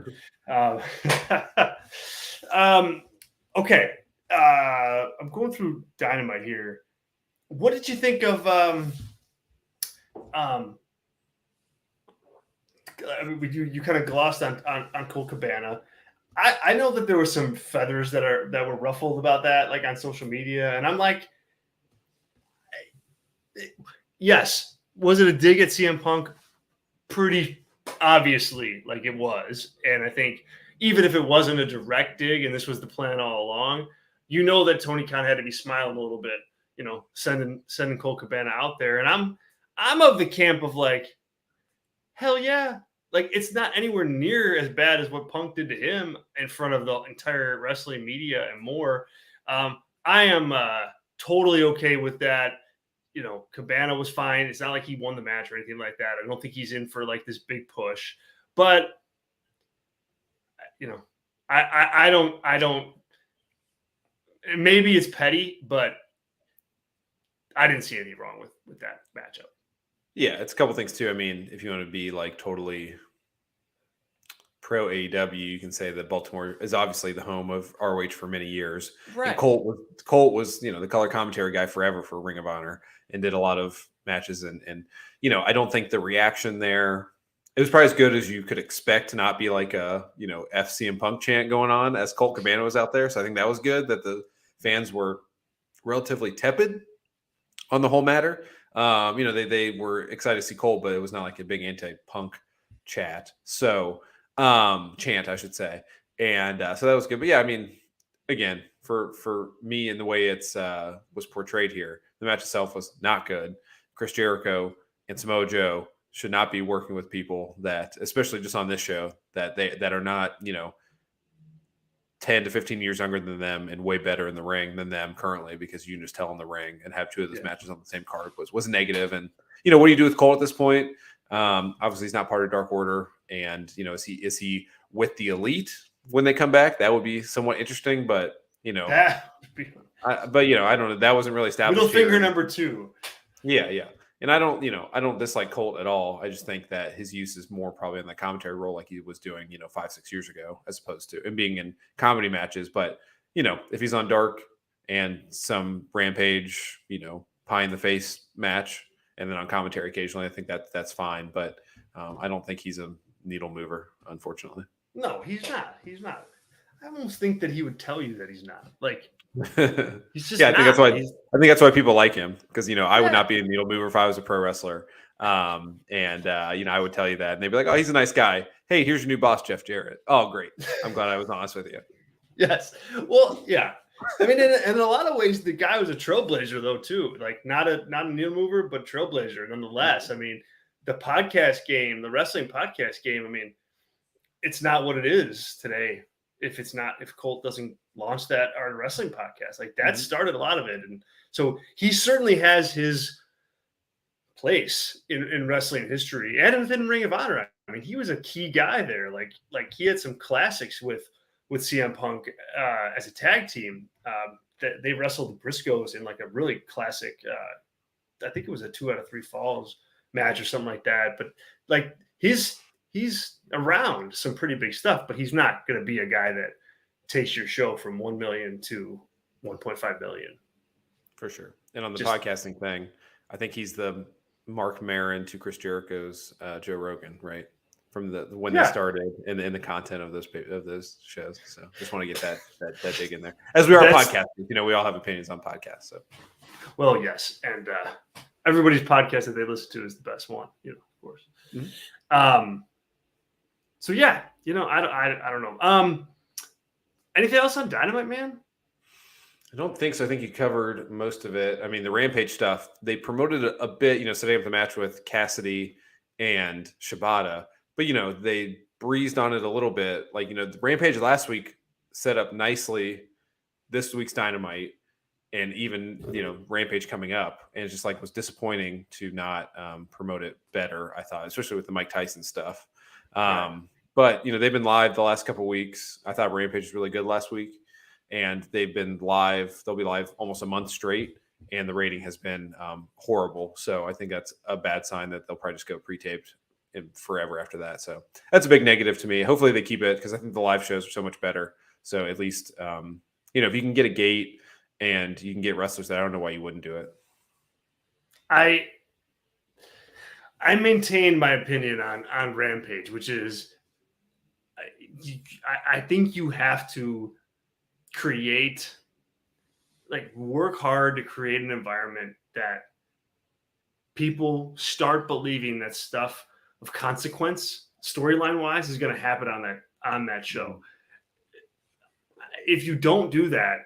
Okay. I'm going through Dynamite here. What did you think of you kind of glossed on Colt Cabana. I know that there were some feathers that were ruffled about that, like on social media, and I'm like, yes, was it a dig at CM Punk? Pretty obviously, like it was, and I think even if it wasn't a direct dig, and this was the plan all along, that Tony Khan had to be smiling a little bit, sending Colt Cabana out there, and I'm of the camp of like, hell yeah. Like, it's not anywhere near as bad as what Punk did to him in front of the entire wrestling media and more. I am totally okay with that. Cabana was fine. It's not like he won the match or anything like that. I don't think he's in for like this big push. But, I don't. Maybe it's petty, but I didn't see anything wrong with that matchup. Yeah, it's a couple things too. I mean, if you want to be like totally pro AEW, you can say that Baltimore is obviously the home of ROH for many years. Right. And Colt was the color commentary guy forever for Ring of Honor and did a lot of matches. And I don't think the reaction there, it was probably as good as you could expect to not be like a, FCM Punk chant going on as Colt Cabana was out there. So I think that was good that the fans were relatively tepid on the whole matter. They were excited to see Cole, but it was not like a big anti-Punk chant, I should say. And so that was good. But yeah, I mean, again, for me and the way it's was portrayed here, The match itself was not good. Chris Jericho and Samoa Joe should not be working with people that, especially just on this show, that are not, 10 to 15 years younger than them and way better in the ring than them currently, because you can just tell in the ring, and have two of those matches on the same card was negative. And, what do you do with Cole at this point? Obviously he's not part of Dark Order, and, is he with the Elite when they come back? That would be somewhat interesting, but, I don't know. That wasn't really established. Middle finger number 2. Yeah. And I don't dislike Colt at all. I just think that his use is more probably in the commentary role, like he was doing, 5-6 years ago, as opposed to him being in comedy matches. But, if he's on Dark and some Rampage, pie in the face match, and then on commentary occasionally, I think that's fine. But I don't think he's a needle mover, unfortunately. No, he's not. I almost think that he would tell you that he's not. Like, he's just I think that's why people like him, because I would not be a needle mover if I was a pro wrestler. I would tell you that, and they'd be like, "Oh, he's a nice guy. Hey, here's your new boss, Jeff Jarrett." Oh, great! I'm glad I was honest with you. Yes. Well, yeah. I mean, in a lot of ways, the guy was a trailblazer, though, too. Like, not a needle mover, but trailblazer nonetheless. I mean, the podcast game, the wrestling podcast game. I mean, it's not what it is today. If Colt doesn't launch that Art Wrestling podcast, like that started a lot of it. And so he certainly has his place in wrestling history and within Ring of Honor. I mean, he was a key guy there. Like he had some classics with CM Punk as a tag team. That they wrestled the Briscoes in like a really classic, I think it was a 2 out of 3 falls match or something like that. But like he's around some pretty big stuff, but he's not going to be a guy that takes your show from 1 million to 1.5 million. For sure. And on the podcasting thing, I think he's the Mark Maron to Chris Jericho's Joe Rogan, right? From when they started and the content of those shows. So just want to get that dig in there. As we are podcasters, we all have opinions on podcasts. So, well, yes, and everybody's podcast that they listen to is the best one, of course. Mm-hmm. So yeah, I don't know. Anything else on Dynamite, man? I don't think so. I think you covered most of it. I mean, the Rampage stuff, they promoted a bit, setting up the match with Cassidy and Shibata, but they breezed on it a little bit. Like, the Rampage last week set up nicely this week's Dynamite, and even, Rampage coming up, and it's just like was disappointing to not promote it better, I thought, especially with the Mike Tyson stuff. But, they've been live the last couple of weeks. I thought Rampage was really good last week, and they've been live. They'll be live almost a month straight, and the rating has been horrible. So I think that's a bad sign that they'll probably just go pre-taped forever after that. So that's a big negative to me. Hopefully they keep it, because I think the live shows are so much better. So at least, if you can get a gate and you can get wrestlers there, I don't know why you wouldn't do it. I maintain my opinion on Rampage, which is I think you have to work hard to create an environment that people start believing that stuff of consequence, storyline wise, is going to happen on that show. If you don't do that,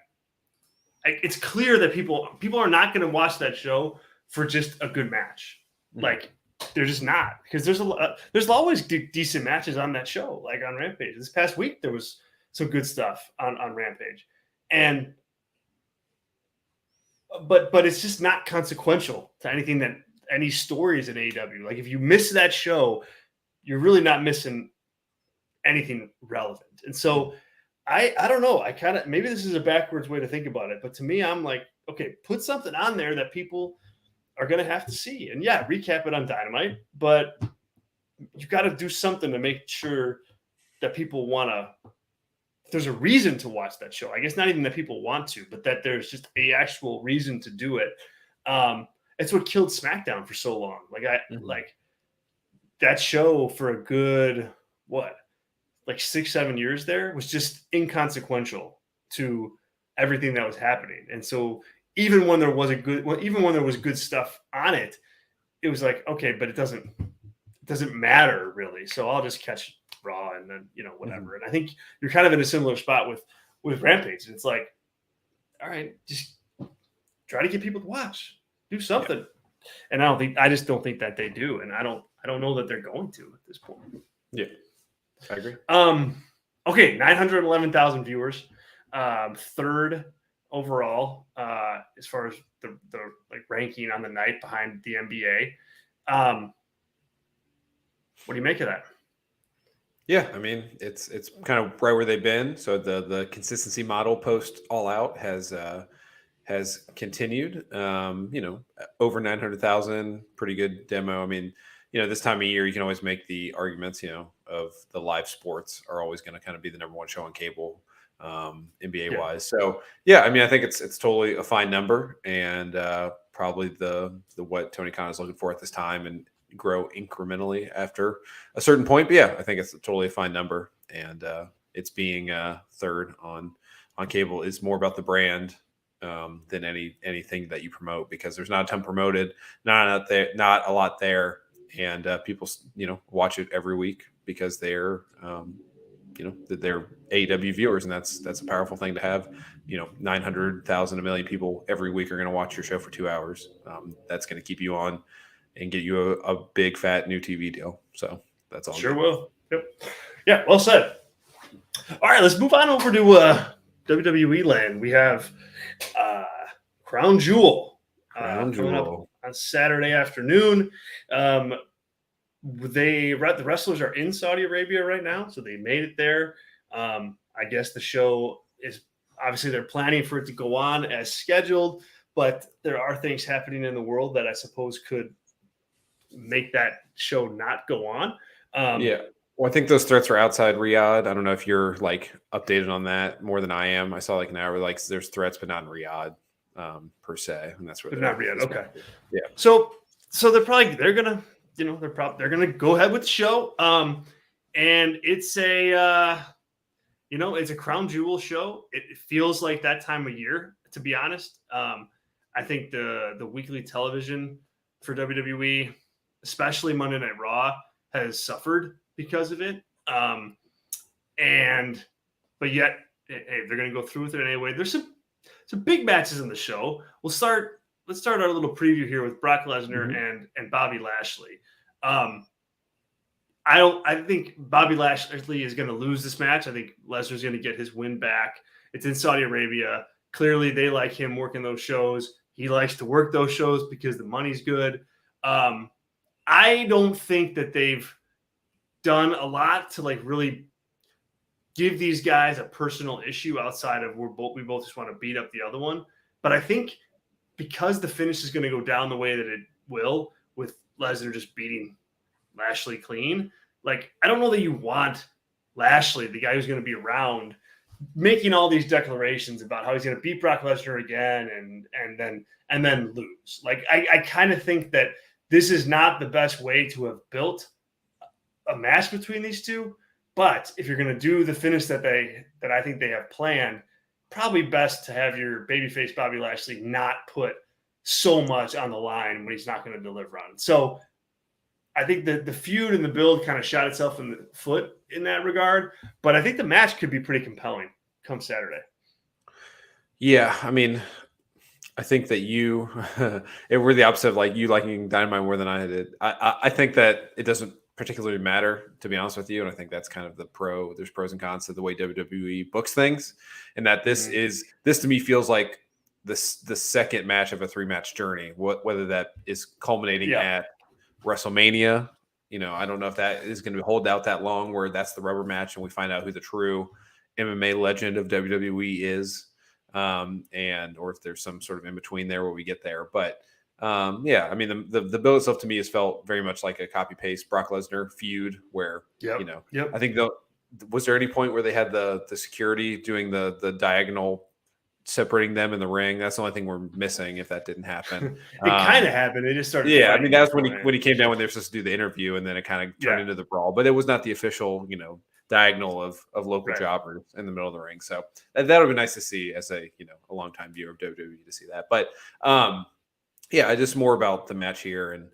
it's clear that people are not going to watch that show for just a good match. Like, they're just not, because there's always decent matches on that show, like on Rampage. This past week there was some good stuff on Rampage, but it's just not consequential to anything, that any stories in AEW. Like, if you miss that show, you're really not missing anything relevant. And so I don't know. I kind of, maybe this is a backwards way to think about it, but to me, I'm like, okay, put something on there that people are going to have to see. And yeah, recap it on Dynamite, but you got to do something to make sure that people want to, there's a reason to watch that show. I guess not even that people want to, but that there's just a actual reason to do it. It's what killed SmackDown for so long. Like that show for a good, 6-7 years there was just inconsequential to everything that was happening. And so even when there was good stuff on it, it was like, okay, but it doesn't matter really. So I'll just catch Raw and then, whatever. And I think you're kind of in a similar spot with Rampage. It's like, all right, just try to get people to watch. Do something. And I just don't think that they do. And I don't know that they're going to at this point. Yeah, I agree. Okay, 911,000 viewers, third overall as far as the like ranking on the night behind the NBA. What do you make of that? Yeah, I mean it's kind of right where they've been. So the consistency model post All Out has continued. Over 900,000, pretty good demo. I mean, this time of year, you can always make the arguments, of the live sports are always going to kind of be the number one show on cable, NBA wise. So yeah, I mean, I think it's totally a fine number, and probably the what Tony Khan is looking for at this time, and grow incrementally after a certain point. But yeah, I think it's totally a fine number, and it's being third on cable is more about the brand than anything that you promote, because there's not a ton promoted, not a lot there, and people watch it every week because they're they're AEW viewers, and that's a powerful thing to have. 900,000, 1 million people every week are going to watch your show for 2 hours. That's going to keep you on and get you a big fat new TV deal. So that's all. Sure will. Yep. Yeah. Well said. All right, let's move on over to WWE land. We have Crown Jewel. Coming up on Saturday afternoon. The wrestlers are in Saudi Arabia right now, so they made it there. I guess the show is obviously they're planning for it to go on as scheduled, but there are things happening in the world that I suppose could make that show not go on. Yeah. Well, I think those threats are outside Riyadh. I don't know if you're like updated on that more than I am. I saw like an hour, like there's threats, but not in Riyadh per se, and that's where they're not Riyadh. Okay. Yeah. So they're gonna they're gonna go ahead with the show. And it's a it's a Crown Jewel show. It feels like that time of year, to be honest. I think the weekly television for WWE, especially Monday Night Raw, has suffered because of it. But yet, hey, they're going to go through with it anyway. There's some big matches in the show. Let's start our little preview here with Brock Lesnar and Bobby Lashley. I think Bobby Lashley is going to lose this match. I think Lesnar's going to get his win back. It's in Saudi Arabia. Clearly, they like him working those shows. He likes to work those shows because the money's good. I don't think that they've done a lot to like really give these guys a personal issue outside of we both just want to beat up the other one. But I think because the finish is going to go down the way that it will, with Lesnar just beating Lashley clean, like I don't know that you want Lashley, the guy who's going to be around, making all these declarations about how he's going to beat Brock Lesnar again and then lose. Like I kind of think that this is not the best way to have built a match between these two. But if you're going to do the finish that I think they have planned, probably best to have your babyface Bobby Lashley not put so much on the line when he's not going to deliver on it. So I think the feud and the build kind of shot itself in the foot in that regard. But I think the match could be pretty compelling come Saturday. Yeah, I mean, I think that it were the opposite of like you liking Dynamite more than I did. I think that it doesn't particularly matter, to be honest with you, and I think that's kind of there's pros and cons to the way WWE books things, and that this to me feels like the second match of a 3-match journey, whether that is culminating at WrestleMania. I don't know if that is going to hold out that long where that's the rubber match and we find out who the true MMA legend of WWE is, or if there's some sort of in between there where we get there. But I mean, the build itself to me has felt very much like a copy paste Brock Lesnar feud where, I think was there any point where they had the security doing the diagonal separating them in the ring? That's the only thing we're missing if that didn't happen. It kind of happened. They just started. Yeah. I mean, that's when he came down when they were supposed to do the interview, and then it kind of turned into the brawl, but it was not the official, diagonal of local jobbers in the middle of the ring. So that would be nice to see as a longtime viewer of WWE to see that. But, just more about the match here, and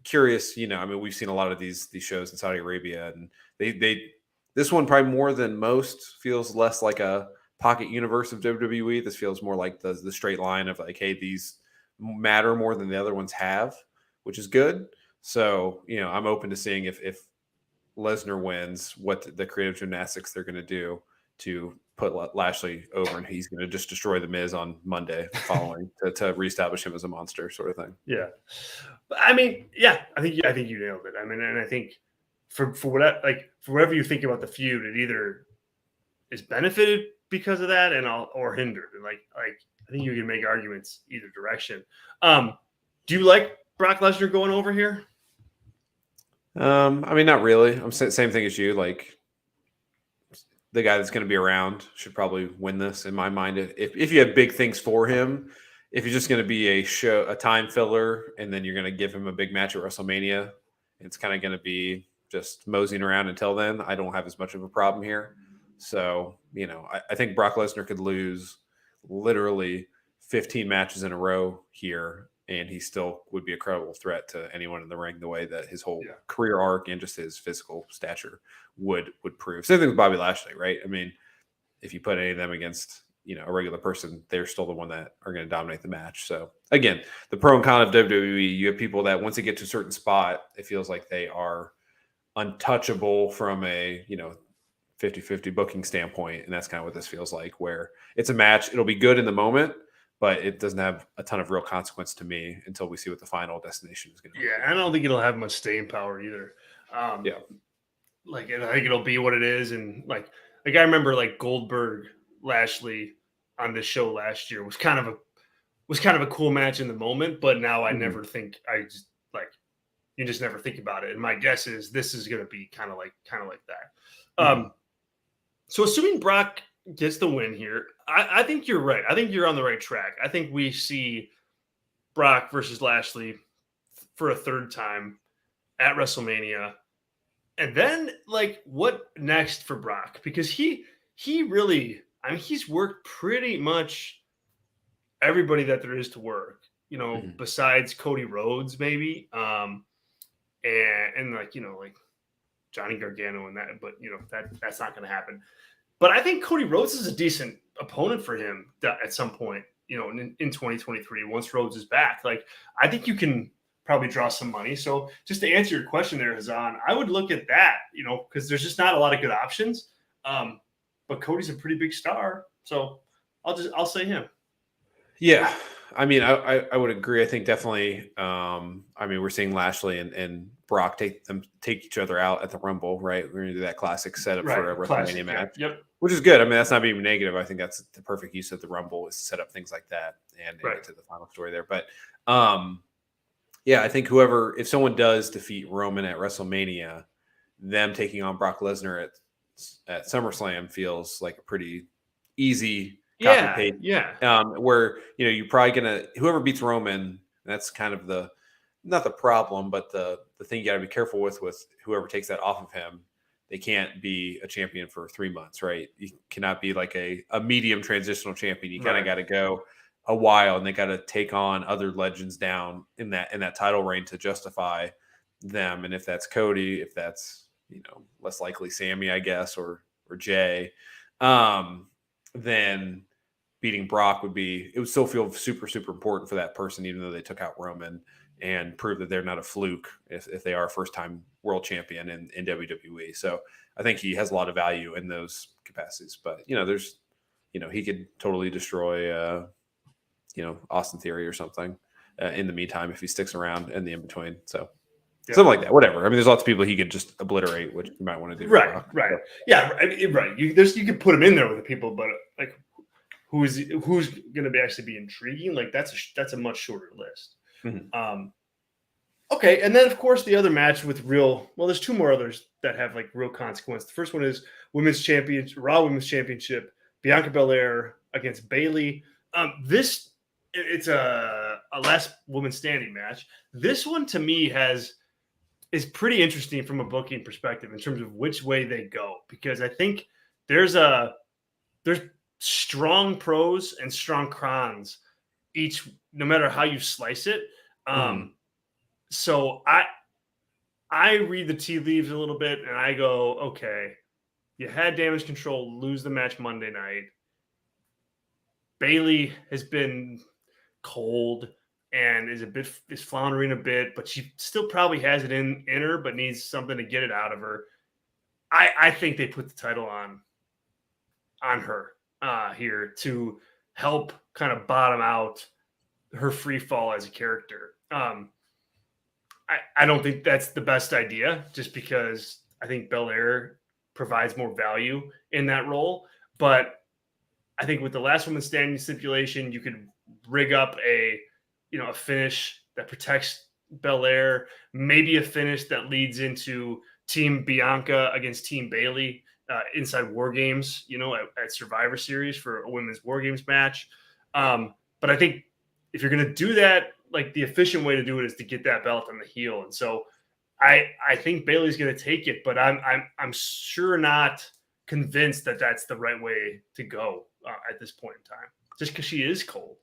curious, I mean, we've seen a lot of these shows in Saudi Arabia, and this one probably more than most feels less like a pocket universe of WWE. This feels more like the straight line of like, hey, these matter more than the other ones have, which is good. So, I'm open to seeing if Lesnar wins, what the creative gymnastics they're going to do to put Lashley over, and he's going to just destroy the Miz on Monday following to reestablish him as a monster, sort of thing. Yeah, I mean, yeah, I think you nailed it. I mean, and I think for whatever you think about the feud, it either is benefited because of that or hindered. And like I think you can make arguments either direction. Do you like Brock Lesnar going over here? I mean, not really. I'm same thing as you. Like, the guy that's going to be around should probably win this in my mind. If you have big things for him, if you're just going to be a time filler, and then you're going to give him a big match at WrestleMania, it's kind of going to be just moseying around until then. I don't have as much of a problem here. So, I think Brock Lesnar could lose literally 15 matches in a row here, and he still would be a credible threat to anyone in the ring, the way that his whole career arc and just his physical stature would prove. Same thing with Bobby Lashley, right? I mean, if you put any of them against, a regular person, they're still the one that are going to dominate the match. So again, the pro and con of WWE, you have people that once they get to a certain spot, it feels like they are untouchable from a, 50-50 booking standpoint. And that's kind of what this feels like, where it's a match. It'll be good in the moment, but it doesn't have a ton of real consequence to me until we see what the final destination is going to be. Yeah, I don't think it'll have much staying power either. Yeah. Like, I think it'll be what it is. And like I remember like Goldberg Lashley on this show last year was kind of a cool match in the moment, but now I never think you just never think about it. And my guess is this is going to be kind of like that. So assuming Brock gets the win here, I think you're right. I think you're on the right track. I think we see Brock versus Lashley for a third time at WrestleMania. And then, like, what next for Brock? Because he really, he's worked pretty much everybody that there is to work, besides Cody Rhodes, maybe. And like, like Johnny Gargano and that, but that's not going to happen. But I think Cody Rhodes is a decent opponent for him at some point, in 2023, once Rhodes is back. Like, I think you can probably draw some money. So just to answer your question there, Hazan, I would look at that, because there's just not a lot of good options. But Cody's a pretty big star. So I'll say him. Yeah. I mean, I would agree. I think definitely, we're seeing Lashley and Brock take each other out at the Rumble, right? We're going to do that classic setup for a WrestleMania match, which is good. I mean, that's not being negative. I think that's the perfect use of the Rumble, is to set up things like that and get to the final story there. But, I think if someone does defeat Roman at WrestleMania, them taking on Brock Lesnar at SummerSlam feels like a pretty easy copy paste. Where you're probably gonna, whoever beats Roman, that's kind of not the problem, but the thing you got to be careful with whoever takes that off of him. They can't be a champion for 3 months, right? You cannot be like a medium transitional champion. You kind of got to go a while, and they got to take on other legends down in that title reign to justify them. And if that's Cody, if that's less likely Sammy, I guess, or Jay, then beating Brock it would still feel super, super important for that person, even though they took out Roman, and prove that they're not a fluke if they are a first-time world champion in WWE. So I think he has a lot of value in those capacities. But, there's, he could totally destroy, Austin Theory or something in the meantime if he sticks around in the in-between. So something like that, whatever. I mean, there's lots of people he could just obliterate, which you might want to do. Right. Yeah, right. You could put him in there with the people, but like, who's going to be actually be intriguing? Like, that's a much shorter list. Okay, and then of course the other match with there's two more others that have like real consequence. The first one is Raw Women's Championship, Bianca Belair against Bayley. It's a last woman standing match. This one to me is pretty interesting from a booking perspective in terms of which way they go, because I think there's strong pros and strong cons each, no matter how you slice it. So I read the tea leaves a little bit and I go, okay, you had Damage Control lose the match Monday night. Bayley has been cold and is floundering a bit, but she still probably has it in her, but needs something to get it out of her. I think they put the title on her here to help kind of bottom out her free fall as a character. I don't think that's the best idea, just because I think Belair provides more value in that role. But I think with the last woman standing stipulation, you could rig up a finish that protects Belair, maybe a finish that leads into Team Bianca against Team Bayley inside War Games, at Survivor Series for a women's War Games match. But I think if you're going to do that, like, the efficient way to do it is to get that belt on the heel. And so I think Bayley's going to take it, but I'm sure not convinced that that's the right way to go at this point in time, just because she is cold.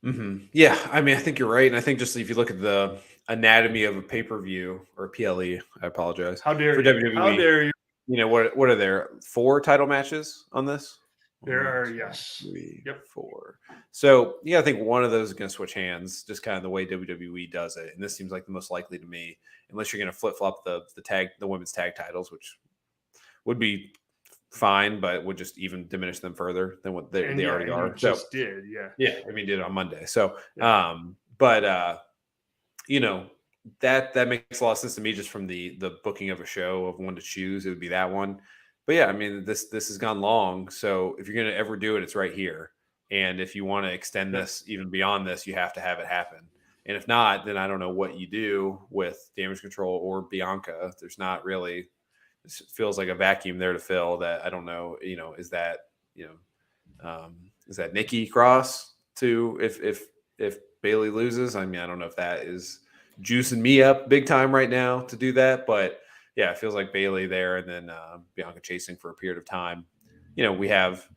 Mm-hmm. Yeah, I mean, I think you're right, and I think just if you look at the anatomy of a pay-per-view or a PLE, I apologize. How dare for you? WWE, How dare you? What are there? 4 title matches on this? There are, yes. 3, 4. So I think one of those is going to switch hands, just kind of the way WWE does it, and this seems like the most likely to me, unless you're going to flip-flop the women's tag titles, which would be fine, but would just even diminish them further than what they already are. Just did, yeah. I mean, did it on Monday. So, that makes a lot of sense to me, just from the booking of a show of one to choose. It would be that one. But yeah, I mean, this has gone long. So if you're going to ever do it, it's right here. And if you want to extend this even beyond this, you have to have it happen. And if not, then I don't know what you do with Damage Control or Bianca. There's not really. It feels like a vacuum there to fill. That I don't know. Is that Nikki Cross too? If Bayley loses, I mean, I don't know if that is juicing me up big time right now to do that, but yeah, it feels like Bayley there, and then Bianca chasing for a period of time. We have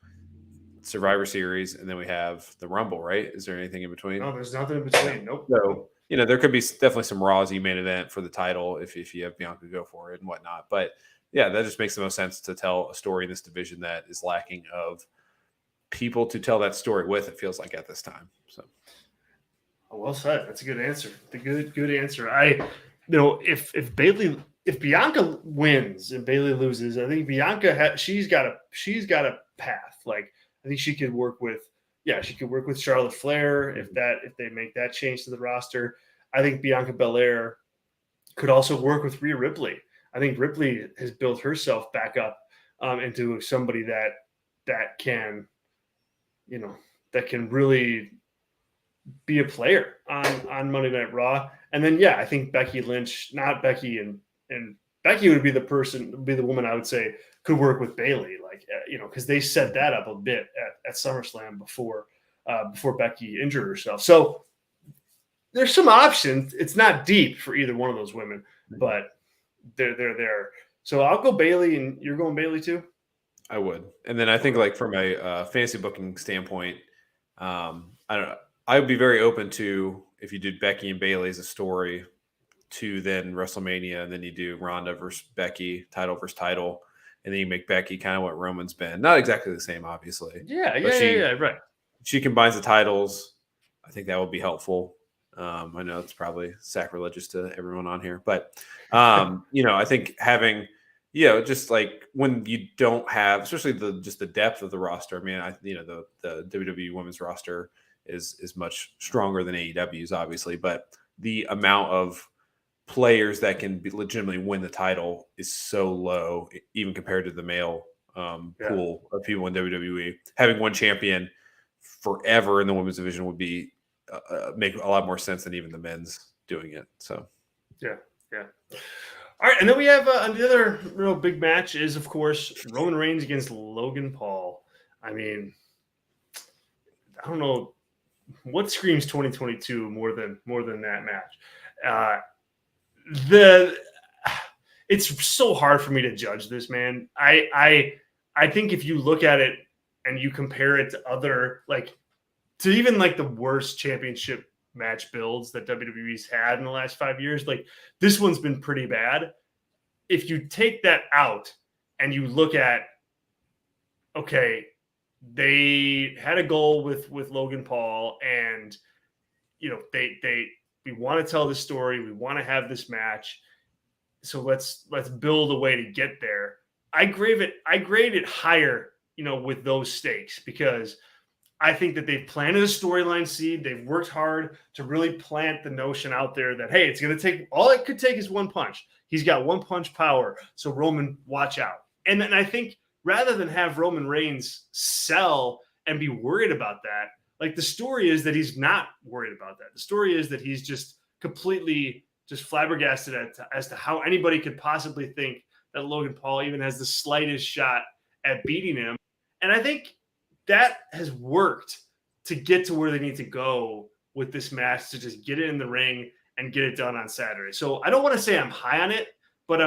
Survivor Series, and then we have the Rumble, right? Is there anything in between? No, there's nothing in between. Nope. So there could be definitely some Raw main event for the title if you have Bianca go for it and whatnot. But yeah, that just makes the most sense to tell a story in this division that is lacking of people to tell that story with, it feels like, at this time. So, well said. That's a good answer. The good answer. If Bianca wins and Bayley loses, I think Bianca she's got a path. Like, I think she could work with Charlotte Flair if they make that change to the roster. I think Bianca Belair could also work with Rhea Ripley. I think Ripley has built herself back up into somebody that can really be a player on Monday Night Raw. And then, I think Becky Lynch, not Becky, and Becky would be the woman I would say could work with Bayley, because they set that up a bit at SummerSlam before Becky injured herself. So there's some options. It's not deep for either one of those women, but they're there. So I'll go Bayley, and you're going Bayley too? I would. And then I think, like, from a fantasy booking standpoint, I don't know. I would be very open to, if you did Becky and Bayley as a story, to then WrestleMania, and then you do Ronda versus Becky, title versus title, and then you make Becky kind of what Roman's been. Not exactly the same, obviously. Right. She combines the titles. I think that would be helpful. I know it's probably sacrilegious to everyone on here, but I think having, just like when you don't have, especially the depth of the roster. I mean, the WWE women's roster is much stronger than AEW's, obviously, but the amount of players that can legitimately win the title is so low, even compared to the male pool of people in WWE. Having one champion forever in the women's division would be make a lot more sense than even the men's doing it. So, yeah. All right, and then we have another real big match is, of course, Roman Reigns against Logan Paul. I mean, I don't know what screams 2022 more than that match. It's so hard for me to judge this, man. I think if you look at it and you compare it to other, to even the worst championship match builds that WWE's had in the last 5 years, this one's been pretty bad. If you take that out and you look at, okay, they had a goal with Logan Paul, and we want to tell this story. We want to have this match. So let's build a way to get there. I grade it higher, with those stakes, because I think that they've planted a storyline seed. They've worked hard to really plant the notion out there that, hey, it's going to take, all it could take is one punch. He's got one punch power. So Roman, watch out. And then I think rather than have Roman Reigns sell and be worried about that, like, the story is that he's not worried about that. The story is that he's just completely just flabbergasted as to how anybody could possibly think that Logan Paul even has the slightest shot at beating him. And I think that has worked to get to where they need to go with this match, to just get it in the ring and get it done on Saturday. So I don't want to say I'm high on it, but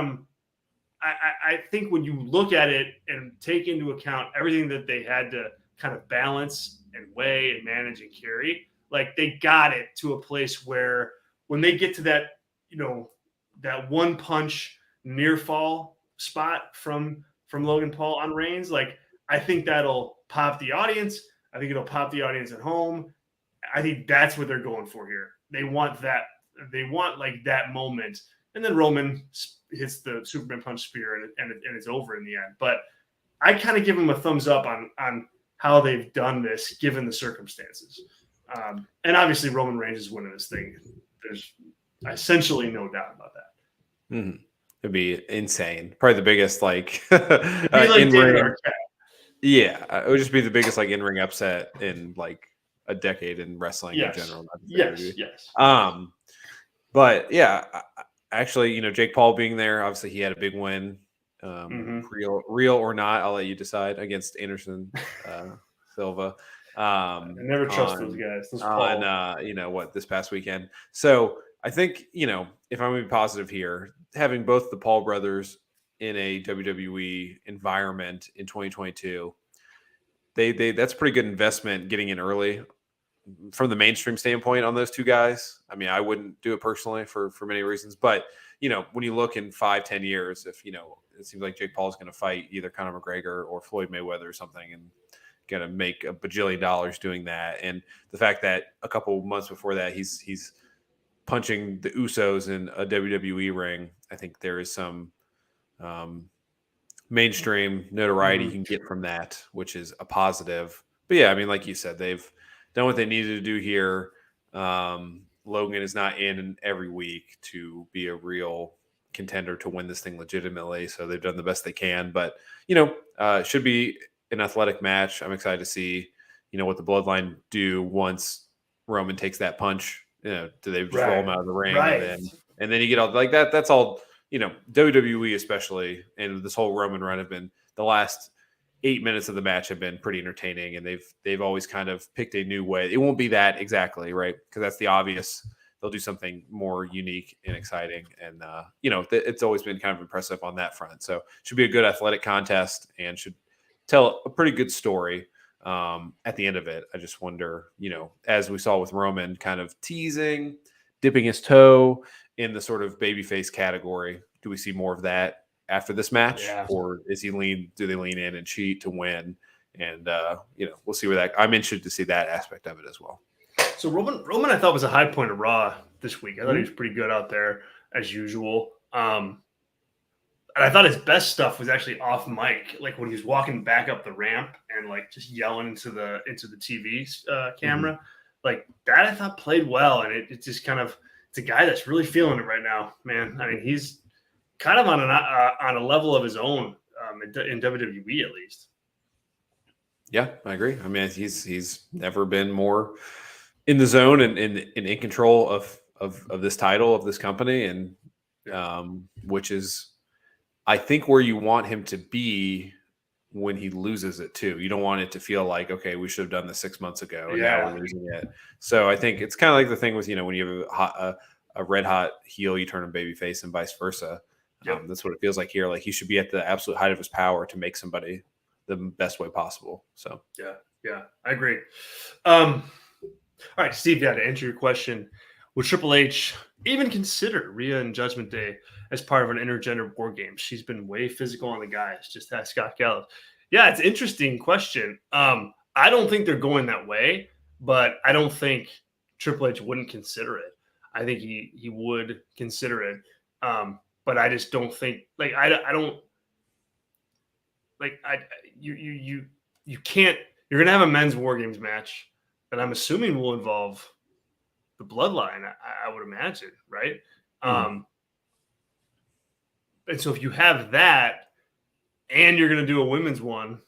I think when you look at it and take into account everything that they had to kind of balance and weigh and manage and carry, like, they got it to a place where when they get to that, that one punch near fall spot from Logan Paul on Reigns, like, I think that'll pop the audience. I think it'll pop the audience at home. I think that's what they're going for here. They want that. They want, like, that moment. And then Roman hits the Superman punch spear and it's over in the end. But I kind of give them a thumbs up on how they've done this given the circumstances. And obviously Roman Reigns is winning this thing. There's essentially no doubt about that. Mm-hmm. It'd be insane. Probably the biggest, like, in-ring. Yeah, it would just be the biggest, like, in-ring upset in, like, a decade in wrestling in general. Yes. But yeah, actually, Jake Paul being there, obviously he had a big win. Real or not, I'll let you decide, against Anderson Silva. I never trust those guys. This past weekend. So I think, if I'm going to be positive here, having both the Paul brothers in a WWE environment in 2022, that's a pretty good investment getting in early from the mainstream standpoint on those two guys. I mean, I wouldn't do it personally for many reasons, but when you look in 5-10 years, if it seems like Jake Paul is going to fight either Conor McGregor or Floyd Mayweather or something, and going to make $1 bajillion doing that, and the fact that a couple months before that he's punching the Usos in a WWE ring, I think there is some mainstream notoriety you can get from that, which is a positive. But yeah, I mean, like you said, they've done what they needed to do here. Logan is not in every week to be a real contender to win this thing legitimately, so they've done the best they can. But should be an athletic match. I'm excited to see what the Bloodline do once Roman takes that punch. Do they just roll him out of the ring, and then you get all like that? That's all. WWE especially, and this whole Roman run have been, the last 8 minutes of the match have been pretty entertaining, and they've always kind of picked a new way. It won't be that exactly, right? Because that's the obvious. They'll do something more unique and exciting, and it's always been kind of impressive on that front. So should be a good athletic contest and should tell a pretty good story at the end of it. I just wonder, as we saw with Roman, kind of teasing, dipping his toe in the sort of babyface category. Do we see more of that after this match, or do they lean in and cheat to win? And we'll see where that. I'm interested to see that aspect of it as well. So Roman, I thought, was a high point of Raw this week. I thought he was pretty good out there as usual. And I thought his best stuff was actually off mic, like when he was walking back up the ramp and like just yelling into the TV camera, like that. I thought played well, and it just kind of. It's a guy that's really feeling it right now, man. I mean, he's kind of on a level of his own in WWE, at least. Yeah, I agree. I mean, he's never been more in the zone and in control of this title, of this company, and which is, I think, where you want him to be when he loses it too. You don't want it to feel like, okay, we should have done this 6 months ago, and now we're losing it. So I think it's kind of like the thing with when you have a red hot heel, you turn him babyface, and vice versa. That's what it feels like here. Like he should be at the absolute height of his power to make somebody the best way possible. So yeah, I agree. All right, Steve, to answer your question, would Triple H even consider Rhea and Judgment Day as part of an intergender war game? She's been way physical on the guys. Just ask Scott Gallows. Yeah, it's an interesting question. I don't think they're going that way, but I don't think Triple H wouldn't consider it. I think he would consider it. But I just don't think like I don't like you can't. You're gonna have a men's War Games match that I'm assuming will involve the Bloodline. I would imagine, right? And so if you have that, and you're gonna do a women's one,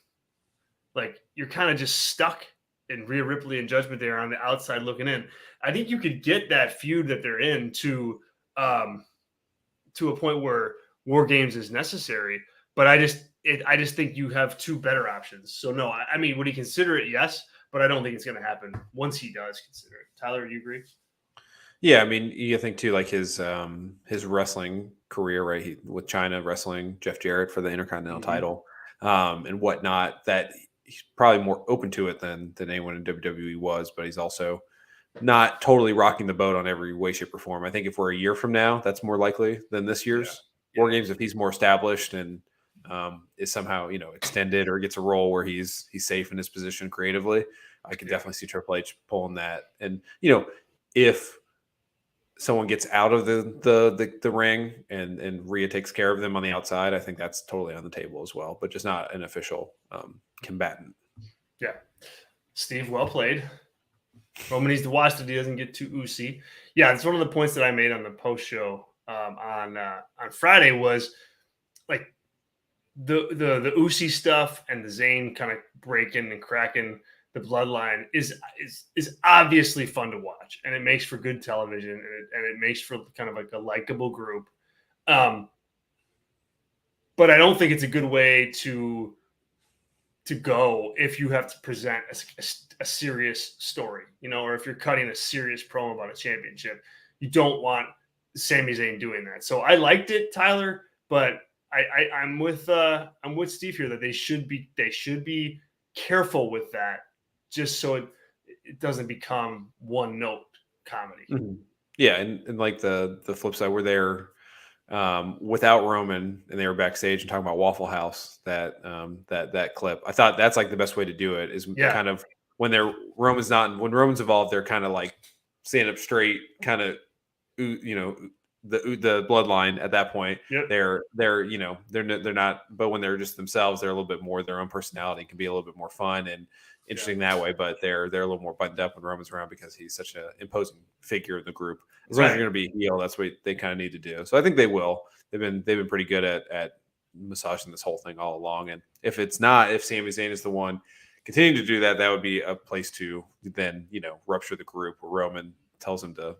like you're kind of just stuck in Rhea Ripley and Judgment Day on the outside looking in. I think you could get that feud that they're in to a point where War Games is necessary, but I just think you have two better options. So no, I mean, would he consider it? Yes, but I don't think it's going to happen once he does consider it. Tyler, do you agree? Yeah, I mean, you think too, like his wrestling career, right? With China wrestling Jeff Jarrett for the Intercontinental title, and whatnot. That he's probably more open to it than anyone in WWE was, but he's also not totally rocking the boat on every way, shape, or form. I think if we're a year from now, that's more likely than this year's War Games. If he's more established and is somehow extended or gets a role where he's safe in his position creatively, I could definitely see Triple H pulling that. And if someone gets out of the ring and Rhea takes care of them on the outside, I think that's totally on the table as well, but just not an official combatant. Yeah. Steve, well played. Roman needs to watch that he doesn't get too oozy. Yeah, it's one of the points that I made on the post show on Friday was like the oozy stuff and the Zayn kind of breaking and cracking the bloodline is obviously fun to watch, and it makes for good television, and it makes for kind of like a likable group. But I don't think it's a good way to go if you have to present a serious story, or if you're cutting a serious promo about a championship. You don't want Sami Zayn doing that. So I liked it, Tyler, but I'm with Steve here that they should be careful with that, just so it doesn't become one note comedy. Mm-hmm. Yeah, and like the flip side, we're there without Roman, and they were backstage and talking about Waffle House. That clip, I thought that's like the best way to do it is kind of when Roman's involved, they're kind of like stand up straight, kind of the bloodline at that point. Yep. They're not, but when they're just themselves, they're a little bit more their own personality, can be a little bit more fun and interesting that way, but they're a little more buttoned up when Roman's around because he's such an imposing figure in the group. As long as you're going to be heel, that's what they kind of need to do. So I think they will. They've been pretty good at massaging this whole thing all along. And if Sami Zayn is the one continuing to do that, that would be a place to then rupture the group where Roman tells him to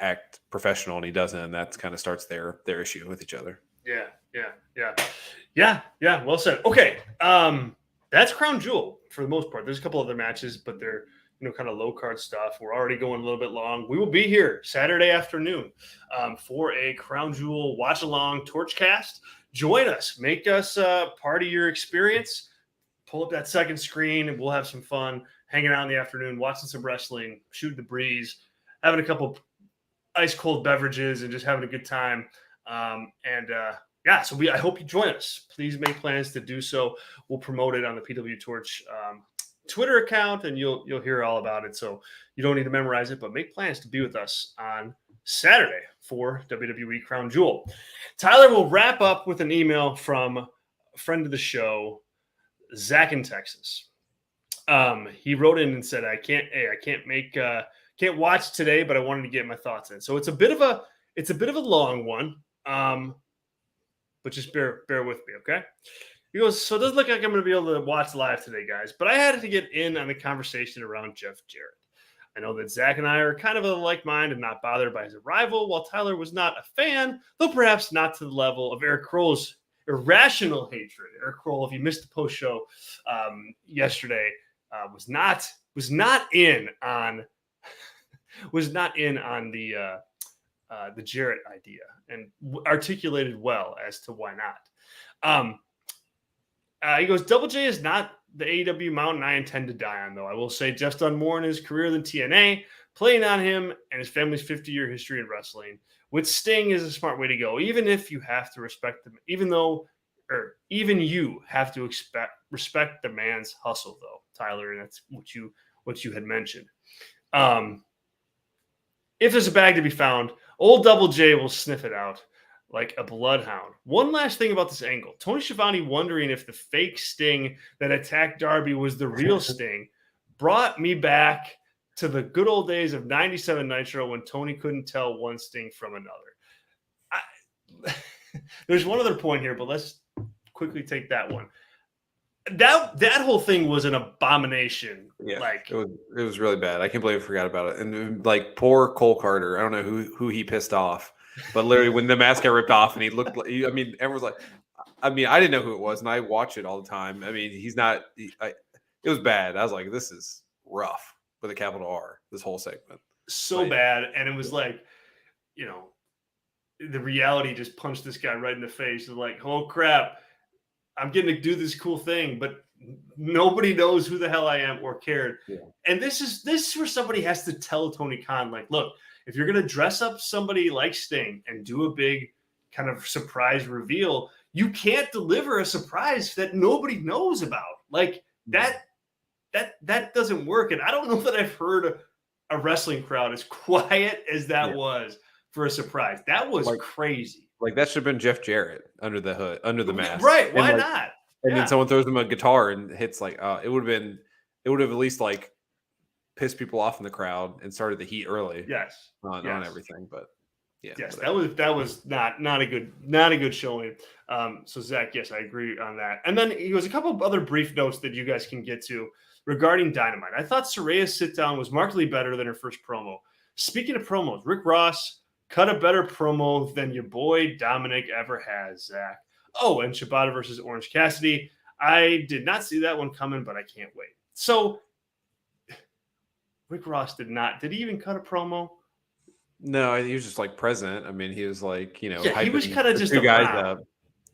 act professional and he doesn't, and that kind of starts their issue with each other. Yeah. Well said. Okay. That's Crown Jewel for the most part. There's a couple other matches, but they're kind of low card stuff. We're already going a little bit long. We will be here Saturday afternoon for a Crown Jewel watch along Torchcast. Join us. Make us part of your experience. Pull up that second screen and we'll have some fun hanging out in the afternoon, watching some wrestling, shooting the breeze, having a couple ice cold beverages and just having a good time. So I hope you join us. Please make plans to do so. We'll promote it on the PWTorch Twitter account, and you'll hear all about it. So you don't need to memorize it, but make plans to be with us on Saturday for WWE Crown Jewel. Tyler will wrap up with an email from a friend of the show, Zach in Texas. He wrote in and said, "I can't watch today, but I wanted to get my thoughts in." So it's a bit of a long one. But just bear with me, okay? He goes, "So it doesn't look like I'm going to be able to watch live today, guys, but I had to get in on the conversation around Jeff Jarrett. I know that Zach and I are kind of of a like mind and not bothered by his arrival, while Tyler was not a fan, though perhaps not to the level of Eric Kroll's irrational hatred." Eric Kroll, if you missed the post show yesterday, was not in on the Jarrett idea and articulated well as to why not. He goes, "Double J is not the AEW mountain I intend to die on, though. I will say Jeff's done more in his career than TNA. Playing on him and his family's 50-year history in wrestling with Sting is a smart way to go, even if you have to respect them, even you have to respect the man's hustle, though, Tyler." And that's what you had mentioned. If there's a bag to be found, old Double J will sniff it out like a bloodhound. One last thing about this angle. Tony Schiavone wondering if the fake Sting that attacked Darby was the real Sting brought me back to the good old days of 97 Nitro when Tony couldn't tell one Sting from another. There's one other point here, but let's quickly take that one. That whole thing was an abomination. Yeah, like it was really bad. I can't believe I forgot about it. And like poor Cole Carter, I don't know who he pissed off, but literally when the mask got ripped off and he looked like, I mean, everyone's like, I mean, I didn't know who it was, and I watch it all the time. I mean, he's not. It was bad. I was like, this is rough with a capital R. This whole segment so bad, and it was like, the reality just punched this guy right in the face. It's like, oh crap. I'm getting to do this cool thing, but nobody knows who the hell I am or cared. Yeah. And this is where somebody has to tell Tony Khan, like, look, if you're going to dress up somebody like Sting and do a big kind of surprise reveal, you can't deliver a surprise that nobody knows about. Like that doesn't work. And I don't know that I've heard a wrestling crowd as quiet as that was for a surprise. That was crazy. Like that should have been Jeff Jarrett under the hood, under the mask. Right. Why not? And then someone throws him a guitar and hits it would have at least like pissed people off in the crowd and started the heat early. Yes. On everything. But yeah. Yes, whatever. that was not a good showing. So Zach, yes, I agree on that. And then he was a couple of other brief notes that you guys can get to regarding Dynamite. I thought Saraya's sit down was markedly better than her first promo. Speaking of promos, Rick Ross cut a better promo than your boy Dominic ever has, Zach. Oh, and Shibata versus Orange Cassidy. I did not see that one coming, but I can't wait. So Rick Ross did he even cut a promo? No, he was just like present. I mean, he was like, he was kind of just two guys up.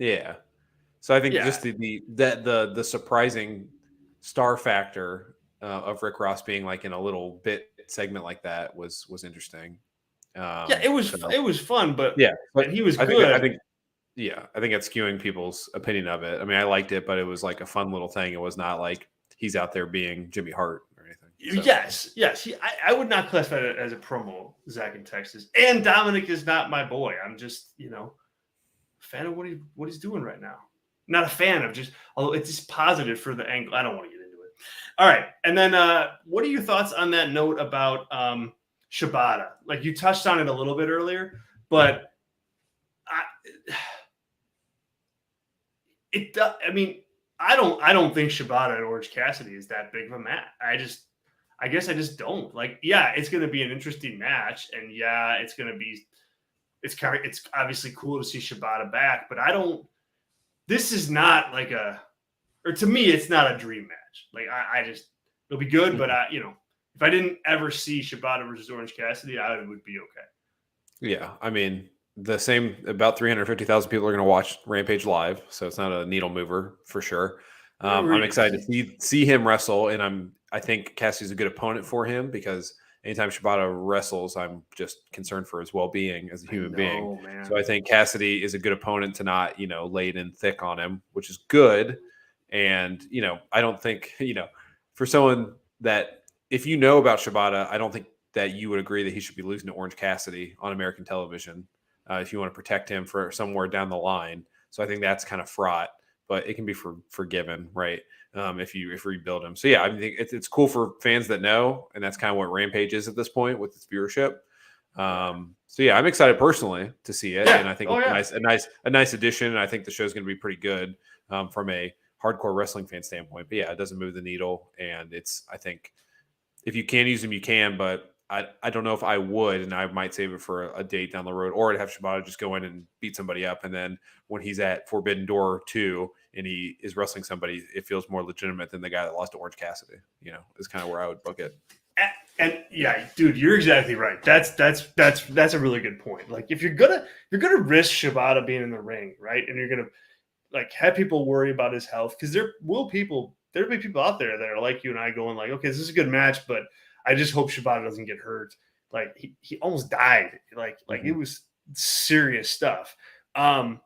Yeah. So I think just the surprising star factor of Rick Ross being like in a little bit segment like that was interesting. It was fun, but but he was good. I think it's skewing people's opinion of it. I mean, I liked it, but it was like a fun little thing. It was not like he's out there being Jimmy Hart or anything. So. Yes. I would not classify it as a promo, Zach in Texas. And Dominic is not my boy. I'm just, a fan of what he's doing right now. Not a fan of although it's just positive for the angle. I don't want to get into it. All right. And then what are your thoughts on that note about Shibata? Like you touched on it a little bit earlier, but I don't think Shibata and Orange Cassidy is that big of a match. I guess I just don't. Like, it's going to be an interesting match, and it's obviously cool to see Shibata back, but this is not like to me, it's not a dream match. Like it'll be good, but if I didn't ever see Shibata versus Orange Cassidy, I would be okay. Yeah, I mean, the same, about 350,000 people are going to watch Rampage live, so it's not a needle mover for sure. I'm excited to see him wrestle, and I think Cassidy's a good opponent for him because anytime Shibata wrestles, I'm just concerned for his well-being as a human being. Man. So I think Cassidy is a good opponent to not, lay it in thick on him, which is good. And, I don't think, for someone that, if you know about Shibata, I don't think that you would agree that he should be losing to Orange Cassidy on American television if you want to protect him for somewhere down the line. So I think that's kind of fraught, but it can be forgiven, right? If you rebuild him. So I think it's cool for fans that know, and that's kind of what Rampage is at this point with its viewership. I'm excited personally to see it, and I think it's a nice addition. And I think the show's going to be pretty good from a hardcore wrestling fan standpoint. But it doesn't move the needle, and I think if you can use him, you can, but I don't know if I would, and I might save it for a date down the road, or I'd have Shibata just go in and beat somebody up, and then when he's at Forbidden Door 2 and he is wrestling somebody, it feels more legitimate than the guy that lost to Orange Cassidy. Is kind of where I would book it. And dude, you're exactly right. That's a really good point. Like if you're gonna risk Shibata being in the ring, right, and you're gonna like have people worry about his health, because there'll be people out there that are like you and I going like, okay, this is a good match, but I just hope Shibata doesn't get hurt. Like he almost died. Like it was serious stuff. I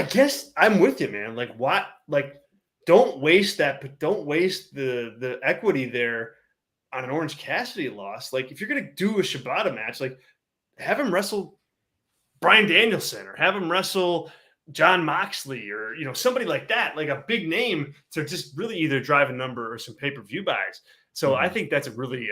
guess I'm with you, man. Like what? Like don't waste the equity there on an Orange Cassidy loss. Like, if you're going to do a Shibata match, like, have him wrestle Bryan Danielson or have him wrestle John Moxley or, somebody like that, like a big name to just really either drive a number or some pay-per-view buys. So I think that's a really,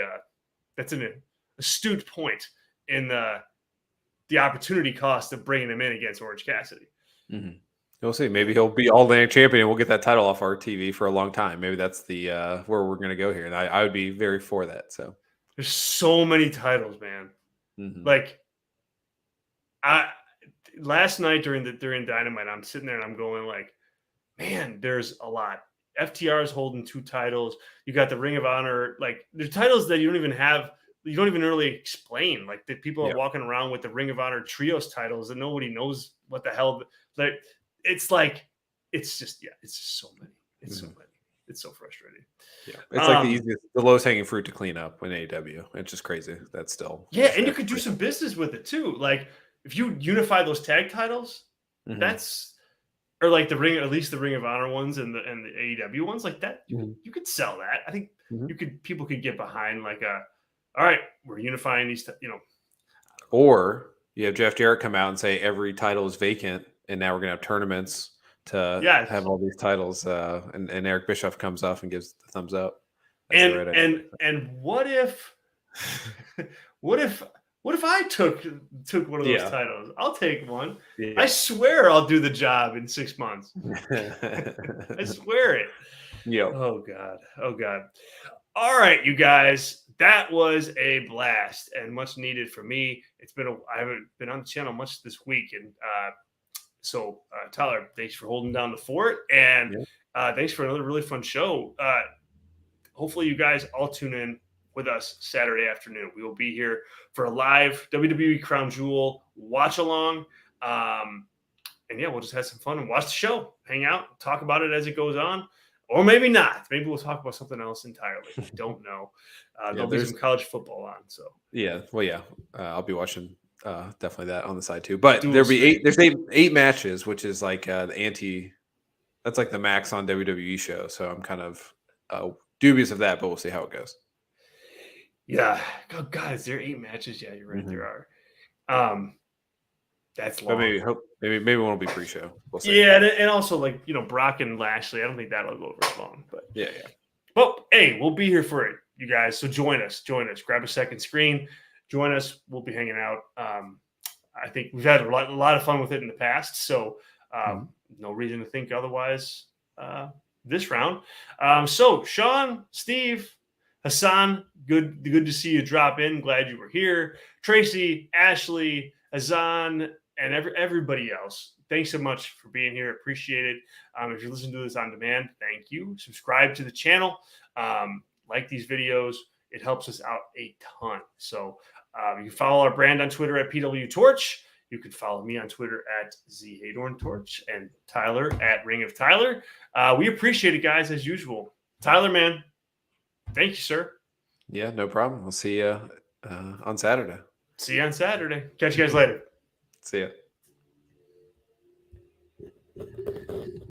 that's an astute point in the opportunity cost of bringing him in against Orange Cassidy. Mm-hmm. We'll see. Maybe he'll be All Atlantic champion and we'll get that title off our TV for a long time. Maybe that's the where we're going to go here. And I would be very for that. So there's so many titles, man. Like, last night during Dynamite, I'm sitting there and I'm going like, man, there's a lot. FTR is holding 2 titles. You got the Ring of Honor. Like, there's titles that you don't even have. You don't even really explain. Like, that people are walking around with the Ring of Honor trios titles and nobody knows what the hell. Like, it's like, it's just so many. It's so many. It's so frustrating. Yeah, it's like the lowest hanging fruit to clean up in AEW. It's just crazy. That's still and you could do some business with it too. Like, if you unify those tag titles, that's, or like at least the Ring of Honor ones and the AEW ones, like that, you could sell that. I think people could get behind like all right, we're unifying these, Or you have Jeff Jarrett come out and say every title is vacant, and now we're gonna have tournaments to have all these titles. And Eric Bischoff comes off and gives the thumbs up. And what if I took one of those titles? I'll take one. Yeah. I swear I'll do the job in 6 months. I swear it. Yeah. Oh God. All right, you guys. That was a blast and much needed for me. I haven't been on the channel much this week, and so Tyler, thanks for holding down the fort, and thanks for another really fun show. Hopefully, you guys all tune in with us Saturday afternoon. We will be here for a live WWE Crown Jewel watch along. And we'll just have some fun and watch the show, hang out, talk about it as it goes on, or maybe not. Maybe we'll talk about something else entirely. I don't know. There'll be some college football on. So I'll be watching definitely that on the side too. But there'll be there's eight matches, which is like that's like the max on WWE show. So I'm kind of dubious of that, but we'll see how it goes. Yeah. Oh God, is there 8 matches? Yeah, you're right. There are. That's long. But maybe one will be pre-show. We'll see. Yeah, and also like Brock and Lashley. I don't think that'll go over as long. But yeah. Well, hey, we'll be here for it, you guys. So join us. Grab a second screen. Join us. We'll be hanging out. I think we've had a lot of fun with it in the past. So no reason to think otherwise this round. So Sean, Steve, Hassan, good to see you drop in. Glad you were here. Tracy, Ashley, Azan, and everybody else. Thanks so much for being here. Appreciate it. If you're listening to this on demand, thank you. Subscribe to the channel. Like these videos. It helps us out a ton. So you can follow our brand on Twitter at PWTorch. You can follow me on Twitter at ZHadornTorch and Tyler at Ring of Tyler. We appreciate it, guys, as usual. Tyler, man, thank you, sir. Yeah, no problem. We'll see you on Saturday. See you on Saturday. Catch you guys later. See ya.